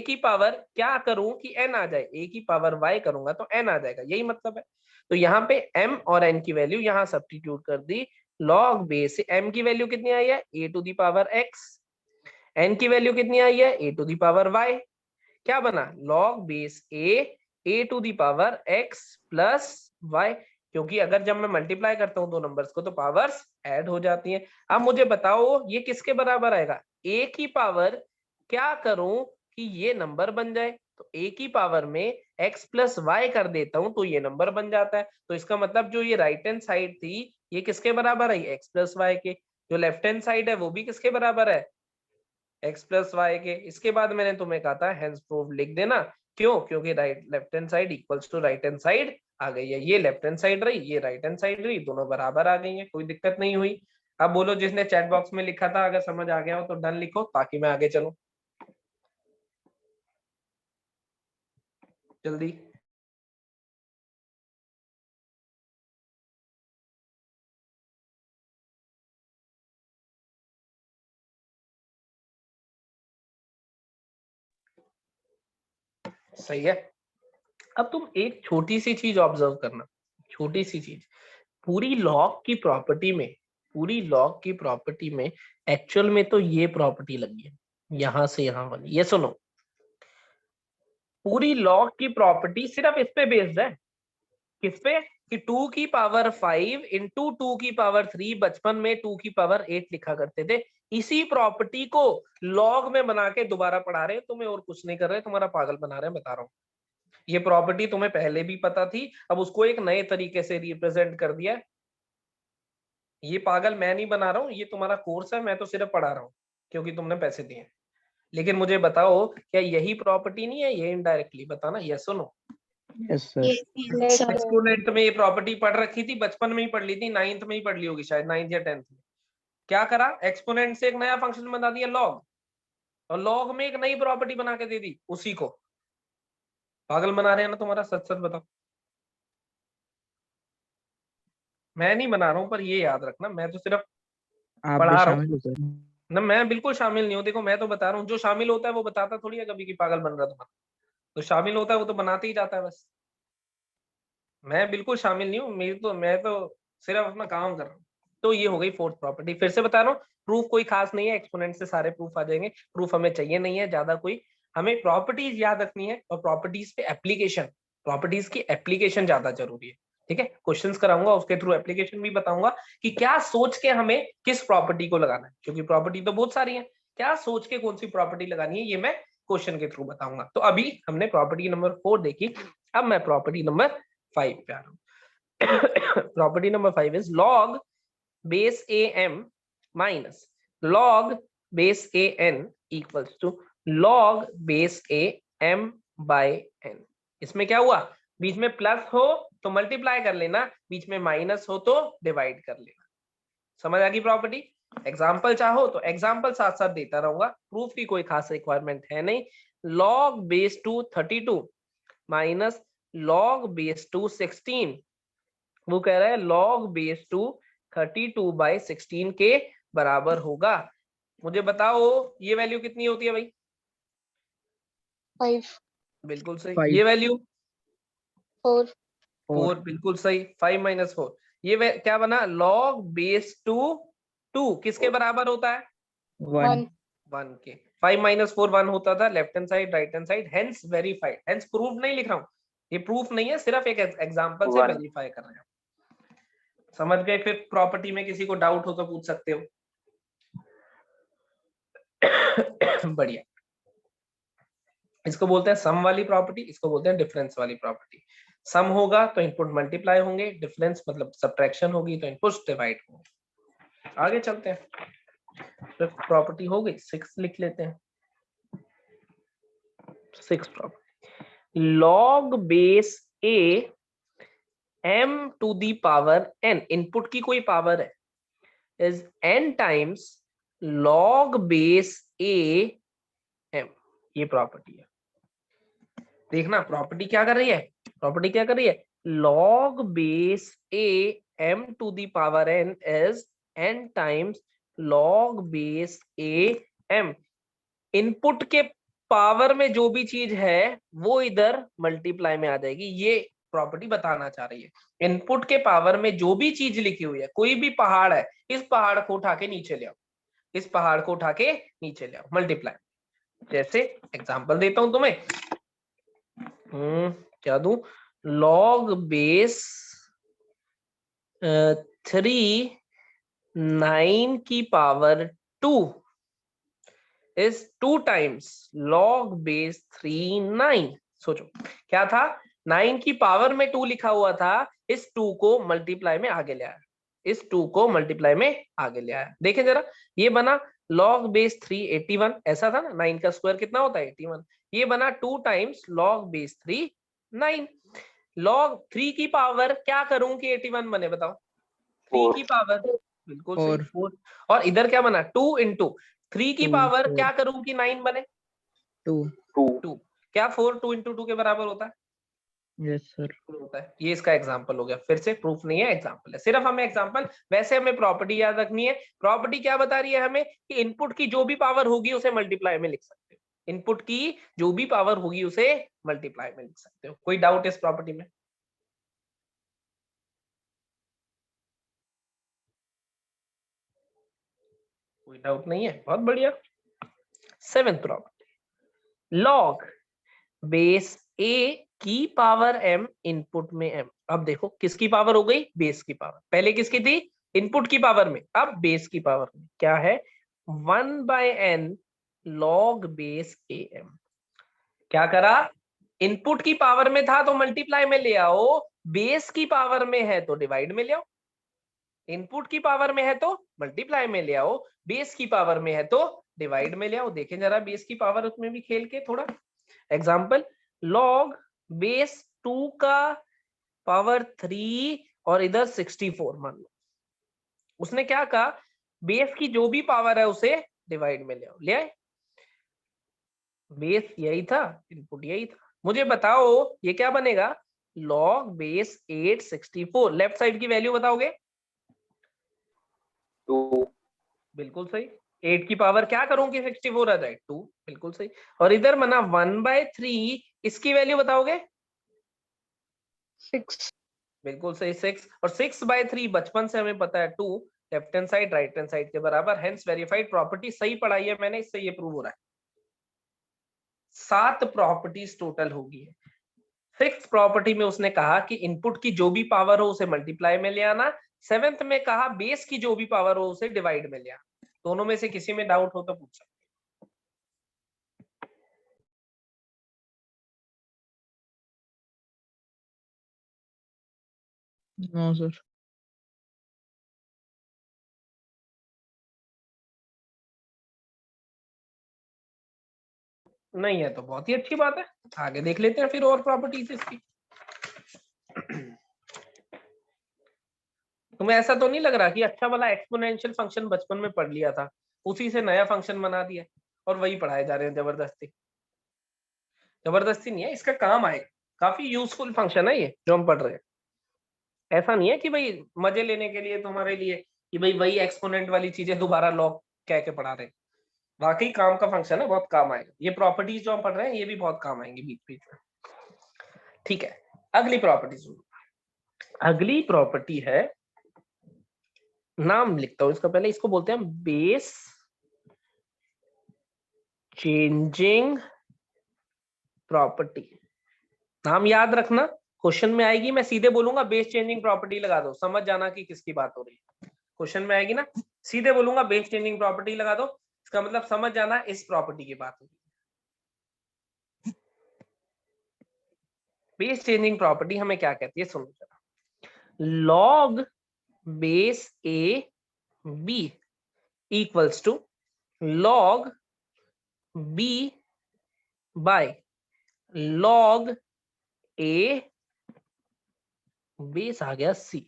की पावर क्या करूं कि n आ जाए, a की पावर y करूंगा तो n आ जाएगा, यही मतलब है। तो यहाँ पे m और n की वैल्यू यहाँ सब्स्टिट्यूट कर दी, log बेस से m की वैल्यू कितनी आई है, a to the power x, n की वैल्यू कितनी आई है, a to the power y, क्या बना, log base a to the power x plus y, क्योंकि अगर जब मैं मल्टीप्लाई करता हूं दो नंबर्स को तो पावर्स ऐड हो जाती हैं। अब मुझे बताओ ये किसके बराबर आएगा, a की पावर क्या करूं कि ये नंबर बन जाए, तो a की पावर में x प्लस वाई कर देता हूं तो ये नंबर बन जाता है। तो इसका मतलब जो ये राइट हैंड साइड थी ये किसके बराबर आई, x प्लस वाई के, जो लेफ्ट हैंड साइड है वो भी किसके बराबर है, x प्लस वाई के। इसके बाद मैंने तुम्हें कहा था हेंस प्रूफ लिख देना, क्यों, क्योंकि right left hand side equals to right hand side आ गई है, ये लेफ्ट हैंड साइड रही, ये राइट हैंड साइड रही, दोनों बराबर आ गई है, कोई दिक्कत नहीं हुई। अब बोलो जिसने चैट बॉक्स में लिखा था अगर समझ आ गया हो तो डन लिखो ताकि मैं आगे चलूं जल्दी। सही है। अब तुम एक छोटी सी चीज ऑब्जर्व करना, छोटी सी चीज, पूरी लॉग की प्रॉपर्टी में, पूरी लॉग की प्रॉपर्टी में एक्चुअल में तो ये प्रॉपर्टी लगी है, यहां से यहां वाली, ये सुनो, पूरी लॉग की प्रॉपर्टी सिर्फ इस पे बेस्ड है, किस पे, कि 2 की पावर 5 इंटू 2 की पावर 3, बचपन में 2 की पावर 8 लिखा करते थे, इसी प्रॉपर्टी को लॉग में बना के दोबारा पढ़ा रहे हैं तुम्हें, और कुछ नहीं कर रहे, तुम्हारा पागल बना रहे हैं, बता रहा हूं। ये प्रॉपर्टी तुम्हें पहले भी पता थी, अब उसको एक नए तरीके से रिप्रेजेंट कर दिया। ये पागल मैं नहीं बना रहा हूँ, ये तुम्हारा कोर्स है, मैं तो सिर्फ पढ़ा रहा हूँ क्योंकि तुमने पैसे दिए। लेकिन मुझे बताओ क्या यही प्रॉपर्टी नहीं है, ये इनडायरेक्टली बताना, यस और no. Yes sir. Yes, sir. Exponent में ये प्रॉपर्टी पढ़ रखी थी, बचपन में ही पढ़ ली थी, 9th में ही पढ़ ली होगी शायद, 9th या 10th में। क्या करा, एक्सपोनेंट से एक नया फंक्शन बना दिया लॉग, और लॉग में एक नई प्रॉपर्टी बना के दे दी उसी को। पागल बना रहे हैं ना तुम्हारा, सच सच बताओ। मैं नहीं बना रहा हूँ, पर ये याद रखना मैं तो सिर्फ आप भी पढ़ा रहा हूँ शामिल हो सर। ना, मैं बिल्कुल शामिल नहीं हूँ। देखो मैं तो बता रहा हूँ, जो शामिल होता है वो बताता थोड़ी है कभी कि पागल बन रहा तुम्हारा, तो शामिल होता है वो तो बनाते ही जाता है बस। मैं बिल्कुल शामिल नहीं हूँ, मैं तो सिर्फ अपना काम कर रहा हूँ। तो ये हो गई फोर्थ प्रॉपर्टी, फिर से बता रहा हूँ, प्रूफ कोई खास नहीं है, एक्सपोनेंट से सारे प्रूफ आ जाएंगे, प्रूफ हमें चाहिए नहीं है ज्यादा कोई, हमें प्रॉपर्टीज याद रखनी है, और प्रॉपर्टीज पे एप्लीकेशन, प्रॉपर्टीज की एप्लीकेशन ज्यादा जरूरी है। ठीक है, क्वेश्चंस कराऊंगा उसके थ्रू एप्लीकेशन भी बताऊंगा कि क्या सोच के हमें किस प्रॉपर्टी को लगाना है, क्योंकि प्रॉपर्टी तो बहुत सारी है, क्या सोच के कौन सी प्रॉपर्टी लगानी है ये मैं क्वेश्चन के थ्रू बताऊंगा। तो अभी हमने प्रॉपर्टी नंबर 4 देखी, अब मैं प्रॉपर्टी नंबर 5 पे आ रहा हूँ। Property number 5 is log base am minus log base an equals to log base am by n। इसमें क्या हुआ, बीच में प्लस हो तो मल्टीप्लाई कर लेना, बीच में माइनस हो तो डिवाइड कर लेना। समझ आ गई प्रॉपर्टी। एग्जाम्पल चाहो तो एग्जाम्पल साथ साथ देता रहूंगा, प्रूफ की कोई खास रिक्वायरमेंट है नहीं। log base 2 32 minus log base 2 16, वो कह रहा है log base 2 32/16 के बराबर होगा। मुझे बताओ ये वैल्यू कितनी होती है भाई, 5, बिल्कुल सही। 5 ये वैल्यू 4, 4, बिल्कुल सही। 5 - 4, ये क्या बना, log base 2 2 किसके बराबर होता है, 1 1 के। 5 - 4 1 होता था, left hand side right hand side, hence verified, hence proof नहीं लिख रहा हूँ, ये प्रूफ नहीं है, सिर्फ एक एग्जांपल से 1 वेरीफाई कर रहे हैं। समझ गए। फिर प्रॉपर्टी में किसी को डाउट हो तो पूछ सकते हो। बढ़िया, इसको बोलते हैं सम वाली प्रॉपर्टी, इसको बोलते हैं डिफरेंस वाली प्रॉपर्टी। सम होगा तो इनपुट मल्टीप्लाई होंगे, डिफरेंस मतलब सब्ट्रैक्शन होगी तो इनपुट्स डिवाइड होंगे। आगे चलते हैं, फिफ्थ प्रॉपर्टी हो गई, 6 लिख लेते हैं। 6 property, log base a m to the power n, input की कोई पावर है, is n times log base a m, ये प्रॉपर्टी है। देखना प्रॉपर्टी क्या कर रही है, प्रॉपर्टी क्या कर रही है, log base a m to the power n is n times log base a m। Input के पावर में जो भी चीज है वो इधर मल्टीप्लाई में आ जाएगी, ये प्रॉपर्टी बताना चाह रही है। इनपुट के पावर में जो भी चीज लिखी हुई है, कोई भी पहाड़ है, इस पहाड़ को उठा के नीचे ले आओ, इस पहाड़ को उठा के नीचे ले आओ, मल्टीप्लाई। जैसे एग्जांपल देता हूं तुम्हें, क्या दूं, log बेस 3 9 की power 2 is 2 times log base 3 9। सोचो क्या था, 9 की पावर में 2 लिखा हुआ था, इस 2 को मल्टीप्लाई में आगे ले आया, इस 2 को मल्टीप्लाई में आगे ले आया। देखें जरा, ये बना log बेस 3 81, ऐसा था ना, 9 का स्क्वायर कितना होता है 81, ये बना 2 टाइम्स log बेस 3 9। log 3 की पावर क्या करूं कि 81 बने, बताओ, 3 की पावर, बिल्कुल सही 4, और इधर क्या बना 2 इंटू 3 की 2 पावर 4 क्या करूं कि 9 बने 2 2, क्या 4 2 इंटू 2 के बराबर होता है, यस सर होता है। ये इसका एग्जांपल हो गया, फिर से प्रूफ नहीं है, एग्जांपल है, सिर्फ हमें एग्जांपल। वैसे हमें प्रॉपर्टी याद रखनी है, प्रॉपर्टी क्या बता रही है हमें कि इनपुट की जो भी पावर होगी उसे मल्टीप्लाई में लिख सकते हो, इनपुट की जो भी पावर होगी उसे मल्टीप्लाई में लिख सकते हो। कोई डाउट इस प्रॉपर्टी में? कोई डाउट नहीं है, बहुत बढ़िया। 7th property, log base a की पावर m इनपुट में m। अब देखो किसकी पावर हो गई, बेस की पावर, पहले किसकी थी, इनपुट की पावर में, अब बेस की पावर में क्या है, 1/n log बेस am। क्या करा, इनपुट की पावर में था तो मल्टीप्लाई में ले आओ, बेस की पावर में है तो डिवाइड में ले आओ, इनपुट की पावर में है तो मल्टीप्लाई में ले आओ, बेस की पावर में है तो डिवाइड में ले आओ। देखें जरा बेस की पावर उसमें भी खेल के थोड़ा, एग्जाम्पल, log बेस 2 का पावर 3 और इधर 64 मान लो, उसने क्या कहा, बेस की जो भी पावर है उसे डिवाइड में ले आओ, ले आए, बेस यही था, इनपुट यही था, मुझे बताओ ये क्या बनेगा, log बेस 864, लेफ्ट साइड की वैल्यू बताओगे, 2 बिल्कुल सही, 8 की पावर क्या करूं कि 64 आ जाए 2, बिल्कुल सही, और इधर बना 1/3, इसकी वैल्यू बताओगे, 6 बिल्कुल सही 6, और 6/3 बचपन से हमें पता है 2, left hand side right hand side के बराबर, हेंस वेरीफाइड प्रॉपर्टी सही पढ़ाई है मैंने, इससे ये प्रूव हो रहा है। 7 प्रॉपर्टीज टोटल होगी। 6th प्रॉपर्टी में उसने कहा कि इनपुट की जो भी पावर हो उसे मल्टीप्लाई में ले आना, 7th में कहा बेस की जो भी पावर हो उसे डिवाइड में ले आना। दोनों में से किसी में डाउट हो तो पूछ सकते। नो सर नहीं है तो बहुत ही अच्छी बात है, आगे देख लेते हैं फिर और प्रॉपर्टीज इसकी। तुम्हें ऐसा तो नहीं लग रहा कि अच्छा वाला एक्सपोनेंशियल फंक्शन बचपन में पढ़ लिया था, उसी से नया फंक्शन बना दिया और वही पढ़ाए जा रहे हैं जबरदस्ती? जबरदस्ती नहीं है, इसका काम आएगा, काफी यूजफुल फंक्शन है ये जो हम पढ़ रहे हैं। ऐसा नहीं है कि भाई मजे लेने के लिए तुम्हारे लिए कि भाई वही एक्सपोनेंट वाली चीजें दोबारा लॉग कह के पढ़ा रहे हैं, वाकई काम का फंक्शन है, बहुत काम आएगा। ये प्रॉपर्टीज जो हम पढ़ रहे हैं ये भी बहुत काम आएंगे बीच बीच में। ठीक है, अगली प्रॉपर्टी सुनो, अगली प्रॉपर्टी है, नाम लिखता हूं इसका पहले, इसको बोलते हैं बेस चेंजिंग प्रॉपर्टी। नाम याद रखना, क्वेश्चन में आएगी, मैं सीधे बोलूंगा बेस चेंजिंग प्रॉपर्टी लगा दो, समझ जाना कि किसकी बात हो रही है। क्वेश्चन में आएगी ना, सीधे बोलूंगा बेस चेंजिंग प्रॉपर्टी लगा दो, इसका मतलब समझ जाना इस प्रॉपर्टी की बात होगी। बेस चेंजिंग प्रॉपर्टी हमें क्या कहती है, सुनो जरा, log base A b equals to log b by log a base आ गया c।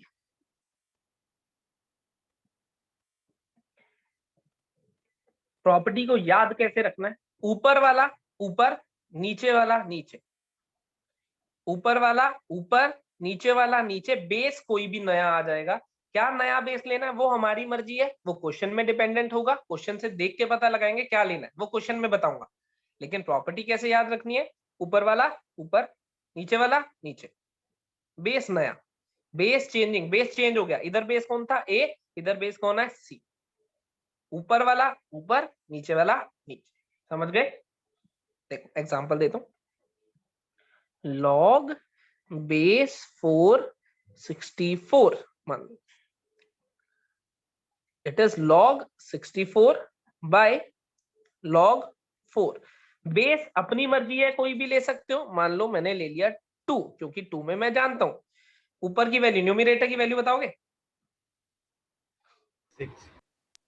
प्रॉपर्टी को याद कैसे रखना है? ऊपर वाला ऊपर, नीचे वाला नीचे, ऊपर वाला ऊपर, नीचे वाला नीचे, बेस कोई भी नया आ जाएगा। क्या नया बेस लेना है वो हमारी मर्जी है, वो क्वेश्चन में डिपेंडेंट होगा। क्वेश्चन से देख के पता लगाएंगे क्या लेना है, वो क्वेश्चन में बताऊंगा। लेकिन प्रॉपर्टी कैसे याद रखनी है? ऊपर वाला ऊपर, नीचे वाला नीचे, बेस नया, बेस चेंजिंग, बेस चेंज हो गया। इधर बेस कौन था? ए, इधर बेस कौन है? सी। ऊपर वाला ऊपर, नीचे वाला नीचे। समझ गए? देखो एग्जांपल देता हूं। log बेस 464 मान लो, it is log 64 by log 4। Base अपनी मर्जी है, कोई भी ले सकते हो। मान लो मैंने ले लिया 2, क्योंकि 2 में मैं जानता हूं। ऊपर की वैल्यू, न्यूमरेटर की वैल्यू बताओगे?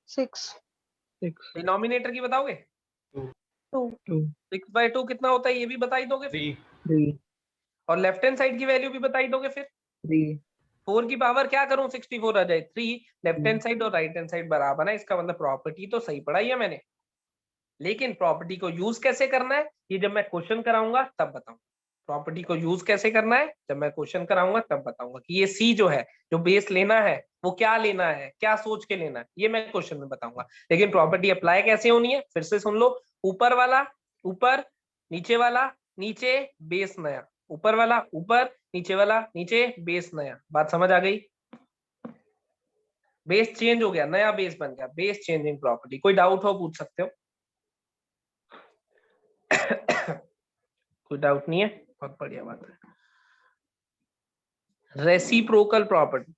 6 डिनोमिनेटर की बताओगे? 2 6/2 कितना होता है ये भी बता ही दोगे फिर? 3 और लेफ्ट हैंड साइड की वैल्यू भी बता ही दोगे फिर? 3 4 की पावर क्या करूं? 64 आ जाए। 3 लेफ्ट हैंड साइड और राइट हैंड साइड बराबर है, इसका मतलब प्रॉपर्टी तो सही पढ़ाई है मैंने। लेकिन प्रॉपर्टी को यूज कैसे करना है ये जब मैं क्वेश्चन कराऊंगा तब बताऊंगा। प्रॉपर्टी को यूज कैसे करना है जब मैं क्वेश्चन कराऊंगा तब बताऊंगा कि ये सी जो है, जो बेस लेना है वो क्या लेना है, क्या सोच के लेना है, ये मैं क्वेश्चन में बताऊंगा। लेकिन प्रॉपर्टी अप्लाई कैसे होनी है फिर से सुन लो। ऊपर वाला ऊपर, नीचे वाला नीचे, बेस नया। ऊपर वाला ऊपर, नीचे वाला नीचे, बेस नया। बात समझ आ गई? बेस चेंज हो गया, नया बेस बन गया, बेस चेंजिंग प्रॉपर्टी। कोई डाउट हो पूछ सकते हो। कोई डाउट नहीं है? बहुत बढ़िया बात है। Reciprocal property,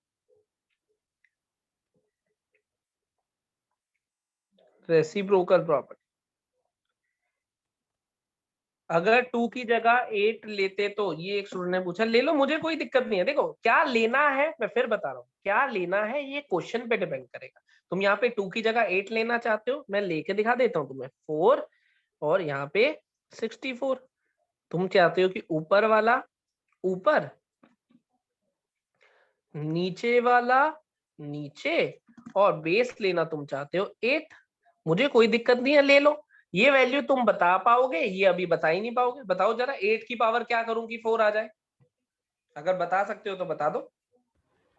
reciprocal property. अगर 2 की जगह 8 लेते तो, ये एक स्टूडेंट ने पूछा, ले लो मुझे कोई दिक्कत नहीं है। देखो क्या लेना है मैं फिर बता रहा हूँ, क्या लेना है ये क्वेश्चन पे डिपेंड करेगा। तुम यहाँ पे 2 की जगह 8 लेना चाहते हो, मैं लेके दिखा देता हूँ तुम्हें 4 और यहाँ पे 64। तुम चाहते हो कि ऊपर वाला ऊपर, नीचे वाला नीचे, और बेस लेना तुम चाहते हो 8। मुझे कोई दिक्कत नहीं है, ले लो। ये वैल्यू तुम बता पाओगे, ये अभी बता ही नहीं पाओगे। बताओ जरा 8 की पावर क्या करूं कि 4 आ जाए? अगर बता सकते हो तो बता दो।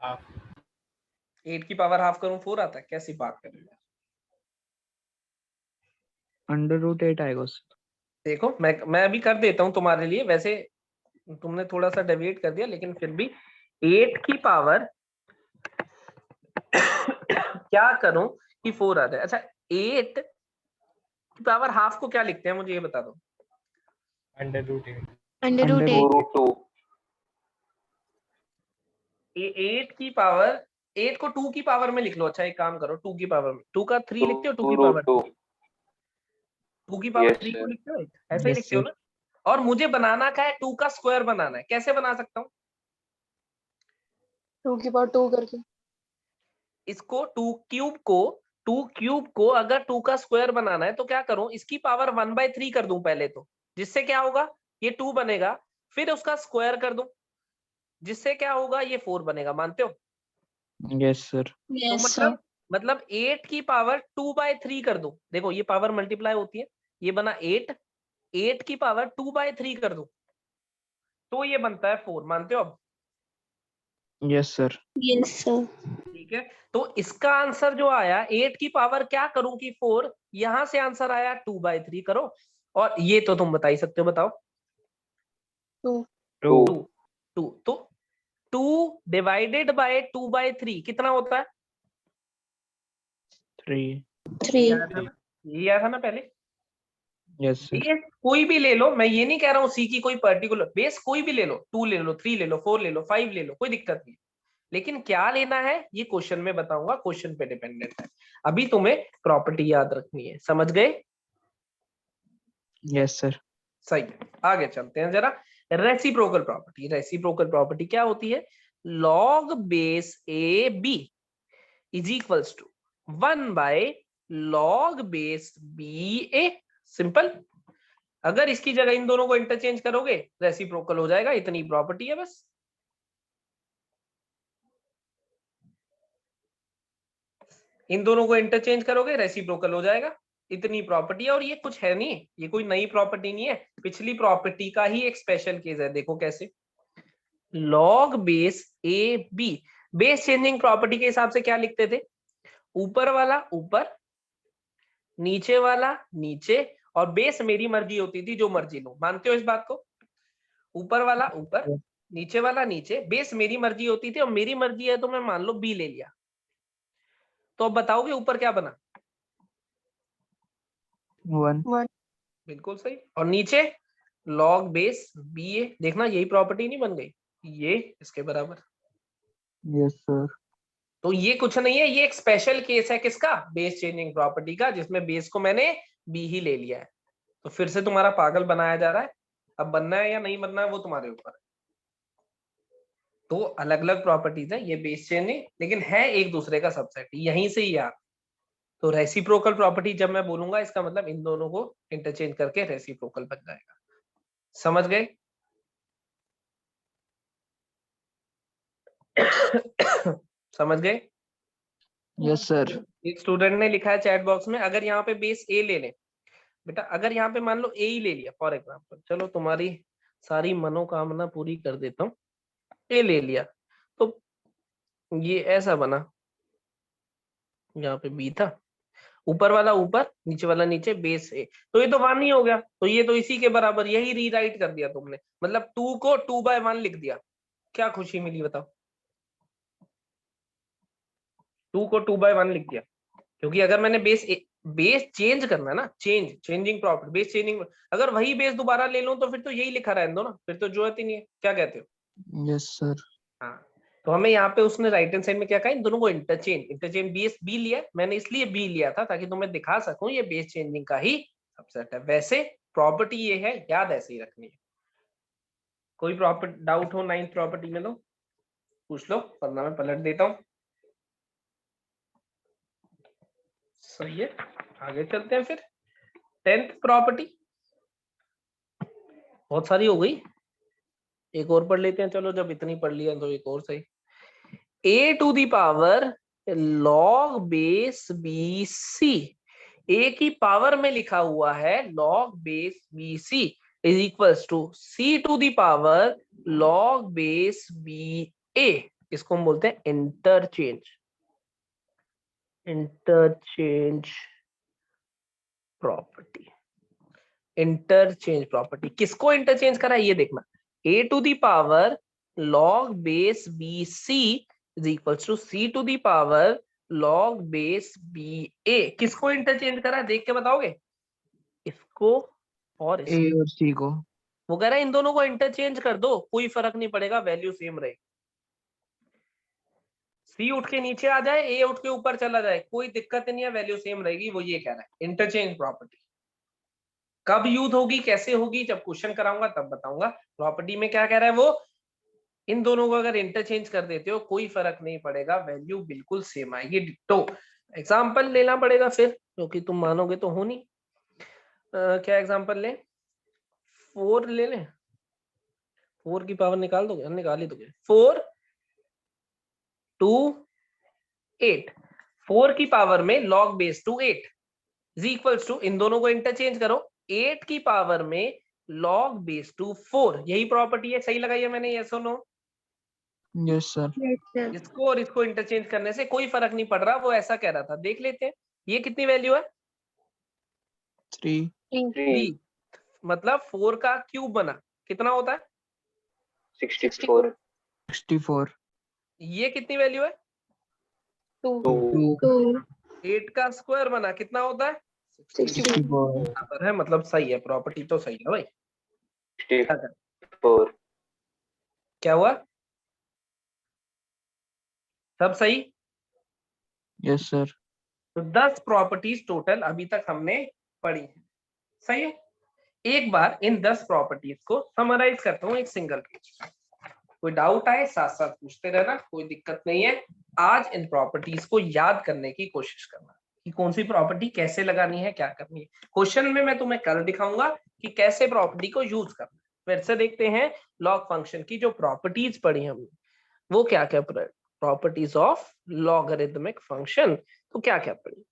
8 की पावर हाफ करूं 4 आता है? कैसी बात कर रहे हो? √8 आएगा उससे। देखो मैं अभी कर देता हूं तुम्हारे लिए। वैसे तुमने थोड़ा सा डेविएट कर दिया, लेकिन फिर भी 8 की पावर क्या करूं कि 4 आ जाए? अच्छा 8 की पावर हाफ को क्या लिखते हैं मुझे ये बता दो। √8 8 की पावर, 8 को 2 की पावर में लिख लो। अच्छा एक काम करो, 2 की पावर में, 2 का 3 लिखते हो, 2 की पावर 2 की पावर 3 को लिखते हो, ऐसा ही Yes, लिखते हो sir. ना? और मुझे बनाना क्या है? 2 का स्क्वायर बनाना है। कैसे बना सकता हूँ 2 की पावर 2 करके? इसको? 2 क्यूब को अगर 2 का स्क्वायर बनाना है तो क्या करूं? इसकी पावर 1/3 कर दूं पहले तो, जिससे क्या होगा? ये 2 बनेगा। फिर उसका स्क्वायर कर दूं, जिससे क्या होगा? ये 4 बनेगा। मानते हो? Yes, sir. तो यस सर। मतलब 8 की पावर 2/3 कर दूं। देखो ये पावर मल्टीप्लाई होती है, ये बना 8, 8 की पावर 2/3 कर दूं तो ये बनता है 4। मानते हो अब? Yes, sir. Yes sir. ठीक है, तो इसका आंसर जो आया 8 की पावर क्या करूं कि 4, यहां से आंसर आया 2/3 करो। और ये तो तुम बता ही सकते हो, बताओ। 2 2 2 तो 2 डिवाइडेड बाय 2/3 कितना होता है? 3 3 ये आया था ना, ये आया था ना पहले। Yes, sir. बेस कोई भी ले लो, मैं ये नहीं कह रहा हूँ सी की कोई पर्टिकुलर बेस, कोई भी ले लो, 2 ले लो, 3 ले लो, 4 ले लो, 5 ले लो, कोई दिक्कत नहीं। लेकिन क्या लेना है ये क्वेश्चन में बताऊंगा, क्वेश्चन पे डिपेंडेंट है। अभी तुम्हें प्रॉपर्टी याद रखनी है। समझ गए? Yes, sir. सही है, आगे चलते हैं जरा। रेसिप्रोकल प्रॉपर्टी, रेसिप्रोकल प्रॉपर्टी क्या होती है? Log base A b is equals to 1 by log base B a. Simple. अगर इसकी जगह इन दोनों को इंटरचेंज करोगे रेसिप्रोकल हो जाएगा, इतनी प्रॉपर्टी है बस। इन दोनों को इंटरचेंज करोगे रेसिप्रोकल हो जाएगा, इतनी प्रॉपर्टी है। और ये कुछ है नहीं, ये कोई नई प्रॉपर्टी नहीं है, पिछली प्रॉपर्टी का ही एक स्पेशल केस है। देखो कैसे, log base A B, base changing property के हिसाब से क्या लिखते थे, ऊपर वाला ऊपर, नीचे वाला नीचे, और बेस मेरी मर्जी होती थी, जो मर्जी लो। मानते हो इस बात को? ऊपर वाला ऊपर, नीचे वाला नीचे, बेस मेरी मर्जी होती थी, और मेरी मर्जी है तो मैं मान लो बी ले लिया। तो अब बताओगे ऊपर क्या बना? 1। 1 बिल्कुल सही। और नीचे लॉग बेस बी ए, देखना यही प्रॉपर्टी नहीं बन गई, ये इसके बराबर। Yes sir. तो ये कुछ नहीं है, ये एक स्पेशल केस है किसका, बेस चेंजिंग प्रॉपर्टी का, जिसमें बेस को मैंने बी ही ले लिया है। तो फिर से तुम्हारा पागल बनाया जा रहा है, अब बनना है या नहीं बनना है वो तुम्हारे ऊपर है। तो अलग अलग प्रॉपर्टीज है ये बेस चेंजिंग, लेकिन है एक दूसरे का सबसेट, यहीं से ही यार। तो रेसिप्रोकल प्रॉपर्टी जब मैं बोलूंगा, इसका मतलब इन दोनों को इंटरचेंज करके रेसिप्रोकल बन जाएगा। समझ गए? समझ गए? Yes sir. एक स्टूडेंट ने लिखा है चैट बॉक्स में, अगर यहाँ पे बेस ए ले लें, बेटा अगर यहाँ पे मान लो ए ही ले लिया फॉर एग्जाम्पल, चलो तुम्हारी सारी मनोकामना पूरी कर देता हूँ, ए ले लिया, तो ये ऐसा बना, यहाँ पे बी था, ऊपर वाला ऊपर नीचे वाला नीचे, बेस ए, तो ये तो 1 ही हो गया। तो ये तो इसी के बराबर, यही रीराइट कर दिया तुमने, मतलब 2 को 2/1 लिख दिया। क्या खुशी मिली बताओ? 2 को 2/1 लिख दिया, क्योंकि अगर मैंने बेस चेंज करना है ना, चेंजिंग प्रॉपर्टी, बेस चेंजिंग, अगर वही बेस दोबारा ले लूं तो फिर तो यही लिखा रहने दो ना, फिर तो जरूरत ही नहीं है। क्या कहते हो? Yes sir. हाँ। तो हमें यहाँ पे उसने राइट हैंड साइड में क्या कहा, इन दोनों को इंटरचेंज बेस बी लिया, मैंने इसलिए बी लिया था ताकि तुम्हें दिखा सकूं ये बेस चेंजिंग का ही सबसेट है। वैसे प्रॉपर्टी ये है, याद ऐसे ही रखनी है। कोई प्रॉपर्टी डाउट हो 9th प्रॉपर्टी में तो पूछ लो, वरना मैं पलट देता हूँ। सही है, आगे चलते हैं फिर। 10th प्रॉपर्टी बहुत सारी हो गई, एक और पढ़ लेते हैं। चलो जब इतनी पढ़ लिया तो एक और सही। a to the power log base B C, A की पावर में लिखा हुआ है log base B C is equals to C to the power log base B A. इसको हम बोलते हैं इंटरचेंज प्रॉपर्टी। इंटरचेंज प्रॉपर्टी किसको इंटरचेंज करा है ये देखना, a to the power log base B C is equals to C to the power log base B A. किसको इंटरचेंज करा है देख के बताओगे? इसको और ए इसको। और सी को। वो कह रहा है इन दोनों को इंटरचेंज कर दो, कोई फर्क नहीं पड़ेगा, वैल्यू सेम रहेगी। सी उठ के नीचे आ जाए, ए उठ के ऊपर चला जाए, कोई दिक्कत नहीं है, वैल्यू सेम रहेगी। वो ये कह रहा है इंटरचेंज प्रॉपर्टी। कब यूज होगी कैसे होगी जब क्वेश्चन कराऊंगा तब बताऊंगा। प्रॉपर्टी में क्या कह रहा है वो, इन दोनों को अगर इंटरचेंज कर देते हो कोई फर्क नहीं पड़ेगा, वैल्यू बिल्कुल सेम आएगी, डिट्टो। एग्जांपल लेना पड़ेगा फिर, क्योंकि तुम मानोगे तो हो नहीं। क्या एग्जांपल ले? 4 ले लें, 4 की पावर निकाल दोगे? निकाल ही दोगे। 4 2 8, 4 की पावर में log base two 8 is equals to, इन दोनों को इंटरचेंज करो, 8 की पावर में log बेस टू 4। यही प्रॉपर्टी है, सही लगाई है मैंने, यस और no? Yes sir. yes sir इसको और इसको इंटरचेंज करने से कोई फर्क नहीं पड़ रहा, वो ऐसा कह रहा था। देख लेते हैं ये कितनी वैल्यू है, 3। 3, मतलब 4 का क्यूब बना कितना होता है, 64 64। ये कितनी वैल्यू है, 2 2। 2 8 का स्क्वायर बना कितना होता है, 64 बराबर है। मतलब सही है, प्रॉपर्टी तो सही है भाई। 64 क्या हुआ, सब सही? Yes sir. तो 10 प्रॉपर्टीज टोटल अभी तक हमने पढ़ी है, सही है। एक बार इन 10 प्रॉपर्टीज को समराइज करता हूँ एक सिंगल पेज। कोई डाउट आए साथ साथ पूछते रहना, कोई दिक्कत नहीं है। आज इन प्रॉपर्टीज को याद करने की कोशिश करना कि कौन सी प्रॉपर्टी कैसे लगानी है, क्या करनी है। क्वेश्चन में मैं तुम्हें कल दिखाऊंगा कि कैसे प्रॉपर्टी को यूज करना है। फिर से देखते हैं लॉग फंक्शन की जो प्रॉपर्टीज पढ़ी हमने, वो क्या क्या प्रॉपर्टीज ऑफ लॉगरिथमिक फंक्शन। तो क्या क्या पढ़ी?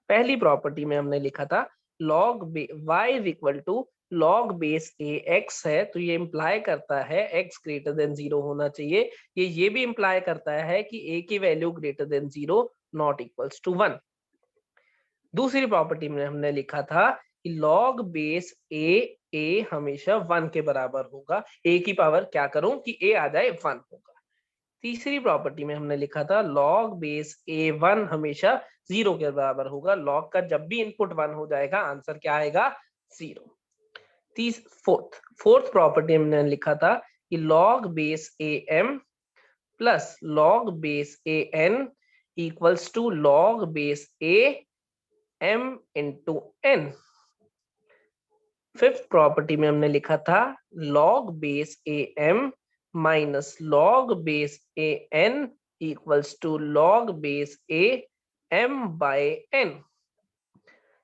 पहली प्रॉपर्टी में हमने लिखा था log y equal to log base A x है, तो ये इंप्लाई करता है x ग्रेटर देन 0 होना चाहिए। ये भी इंप्लाई करता है कि a की value greater than 0 not equals to 1। दूसरी प्रॉपर्टी में हमने लिखा था कि लॉग बेस ए हमेशा 1 के बराबर होगा। a की पावर क्या करूं कि a आ जाए 1 होगा। तीसरी प्रॉपर्टी में हमने लिखा था लॉग बेस a1 हमेशा 0 के बराबर होगा। लॉग का जब भी इनपुट 1 हो जाएगा आंसर क्या आएगा? 0। फोर्थ प्रॉपर्टी हमने लिखा था कि log base am plus log base an equals to log base a m into n। Fifth property में हमने लिखा था log base am minus log base an equals to log base a m by n।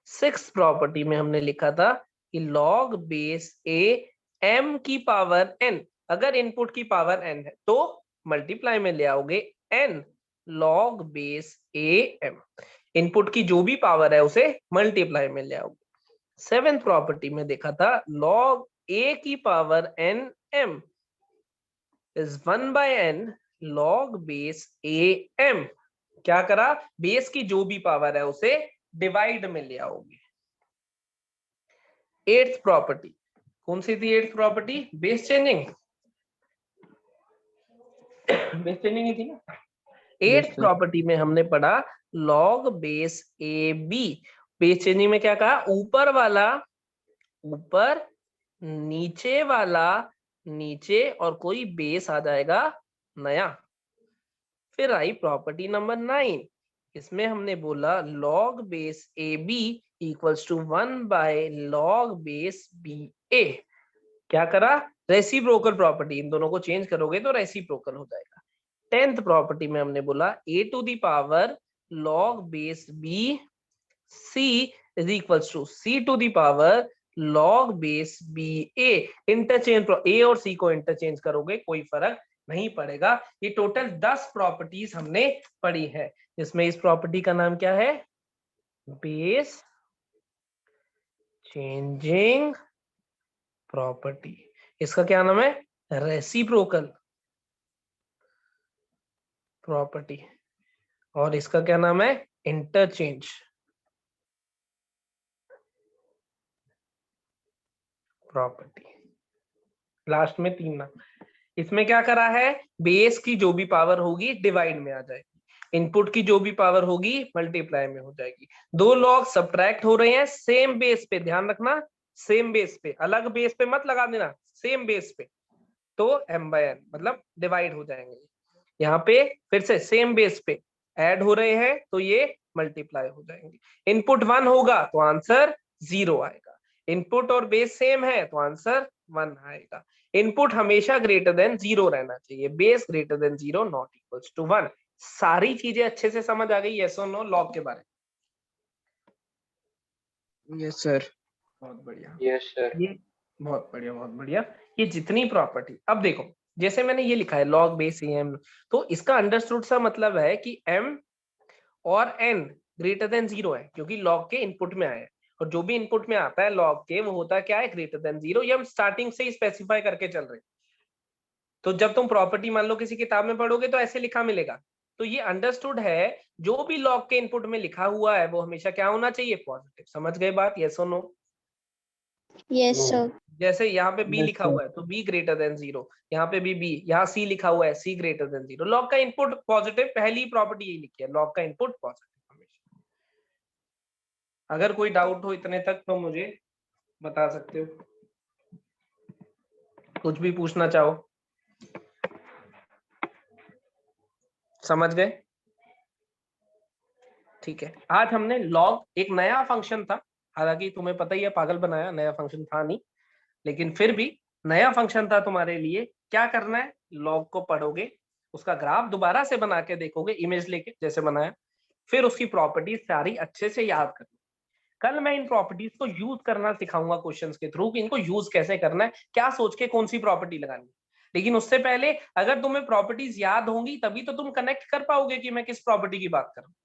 Sixth property में हमने लिखा था कि log base a m की पावर n, अगर इनपुट की पावर n है तो मल्टीप्लाई में ले आओगे n log base a m। Input की जो भी पावर है उसे मल्टीप्लाई में ले आओगे। सेवेंथ प्रॉपर्टी में देखा था लॉग a की power n m is 1 by n log base a m। क्या करा? बेस की जो भी पावर है उसे डिवाइड में ले आओगे। एट्थ प्रॉपर्टी कौन सी थी? Eighth property base changing, base changing ही थी ना। एट्थ प्रॉपर्टी में हमने पढ़ा log base A B. Base changing में क्या कहा? ऊपर वाला ऊपर, नीचे वाला नीचे, और कोई बेस आ जाएगा नया। फिर आई प्रॉपर्टी नंबर 9, इसमें हमने बोला log base A B equals to 1 by log base B A. क्या करा? रेसिप्रोकल प्रॉपर्टी, इन दोनों को चेंज करोगे तो रेसिप्रोकल हो जाएगा। 10th प्रॉपर्टी में हमने बोला a to the power log base b c is equals to c to the power log base B a. Interchange a और c को इंटरचेंज करोगे कोई फर्क नहीं पड़ेगा। ये टोटल 10 प्रॉपर्टीज हमने पढ़ी है, जिसमें इस प्रॉपर्टी का नाम क्या है? Base changing property. इसका क्या नाम है? Reciprocal property. और इसका क्या नाम है? Interchange property. लास्ट में 3 नाम। इसमें क्या करा है? बेस की जो भी पावर होगी डिवाइड में आ जाएगी, इनपुट की जो भी पावर होगी मल्टीप्लाई में हो जाएगी। दो लॉग सब्ट्रैक्ट हो रहे हैं सेम बेस पे, ध्यान रखना सेम बेस पे, अलग बेस पे मत लगा देना, सेम बेस पे, तो m बाय n मतलब डिवाइड हो जाएंगे। यहाँ पे फिर से सेम बेस पे ऐड हो रहे हैं तो ये मल्टीप्लाई हो जाएंगे। इनपुट 1 होगा तो आंसर 0 आएगा, इनपुट और बेस सेम है तो आंसर 1 आएगा। इनपुट हमेशा ग्रेटर देन 0 रहना चाहिए, base greater than 0 not equals to 1। सारी चीजें अच्छे से समझ आ गई? यस और नो लॉग के बारे में? Yes sir. बहुत बढ़िया। Yes, sir. ये बहुत बढ़िया, बहुत बढ़िया। ये जितनी प्रॉपर्टी, अब देखो जैसे मैंने ये लिखा है लॉग बेस एम, तो इसका अंडरस्टूड सा मतलब है कि m और n ग्रेटर देन 0 है, क्योंकि लॉग के इनपुट में आया है, और जो भी इनपुट में आता है लॉग के वो होता क्या है? Greater than 0। ये हम स्टार्टिंग से ही स्पेसिफाई करके चल रहे हैं। तो जब तुम प्रॉपर्टी मान लो किसी किताब में पढ़ोगे तो ऐसे लिखा मिलेगा। तो ये अंडरस्टूड है, जो भी लॉग के इनपुट में लिखा हुआ है वो हमेशा क्या होना चाहिए? पॉजिटिव। समझ गए बात? यस और नो? Yes, sir. जैसे यहाँ पे b Yes, लिखा sir. हुआ है तो b ग्रेटर देन 0, यहाँ पे भी b, यहाँ c लिखा हुआ है c ग्रेटर देन 0। लॉग का इनपुट पॉजिटिव, पहली प्रॉपर्टी यही लिखी है, लॉग का इनपुट पॉजिटिव हमेशा। अगर कोई डाउट हो इतने तक तो मुझे बता सकते हो, कुछ भी पूछना चाहो। समझ गए? ठीक है। आज हमने लॉग, एक नया फंक्शन था, हालांकि तुम्हें पता ही है पागल बनाया, नया फंक्शन था नहीं, लेकिन फिर भी नया फंक्शन था तुम्हारे लिए। क्या करना है? लॉग को पढ़ोगे, उसका ग्राफ दोबारा से बना के देखोगे, इमेज लेके जैसे बनाया, फिर उसकी प्रॉपर्टीज सारी अच्छे से याद कर। कल मैं इन प्रॉपर्टीज को यूज करना सिखाऊंगा क्वेश्चंस के थ्रू कि इनको यूज कैसे करना है, क्या सोच के कौन सी प्रॉपर्टी लगानी है। लेकिन उससे पहले अगर तुम्हें प्रॉपर्टीज याद होंगी तभी तो तुम कनेक्ट कर पाओगे कि मैं किस प्रॉपर्टी की बात कर रहा हूँ।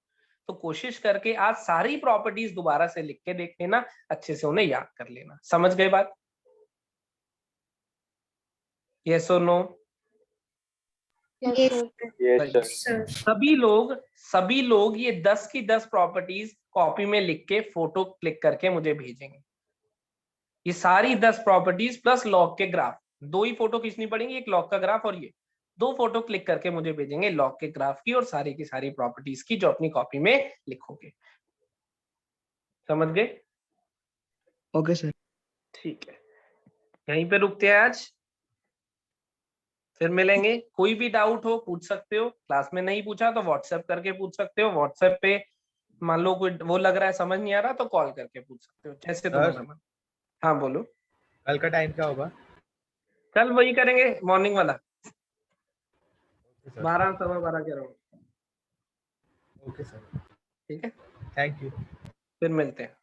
तो कोशिश करके आज सारी प्रॉपर्टीज दोबारा से लिख के देख लेना, अच्छे से उन्हें याद कर लेना। समझ गए बात? यस और no? Yes, sir. Yes, sir. सभी लोग ये 10 की 10 प्रॉपर्टीज कॉपी में लिख के फोटो क्लिक करके मुझे भेजेंगे। ये सारी 10 प्रॉपर्टीज प्लस लॉग के ग्राफ, 2 ही फोटो खींचनी पड़ेंगी, एक लॉग का ग्राफ और ये 2 फोटो क्लिक करके मुझे भेजेंगे लॉग के ग्राफ की और सारी की सारी प्रॉपर्टीज की जो अपनी कॉपी में लिखोगे। समझ गए? Okay sir. ठीक है, यहीं पे रुकते हैं आज, फिर मिलेंगे। कोई भी डाउट हो पूछ सकते हो, क्लास में नहीं पूछा तो व्हाट्सएप करके पूछ सकते हो। व्हाट्सएप पे मान लो कोई वो लग रहा है समझ नहीं आ रहा तो कॉल करके पूछ सकते हो, जैसे तुम्हारा मन। हाँ बोलो। कल का टाइम क्या होगा? कल वही करेंगे मॉर्निंग वाला, 12 सवा 12 के अराउंड। ओके सर, ठीक है, थैंक यू। फिर मिलते हैं।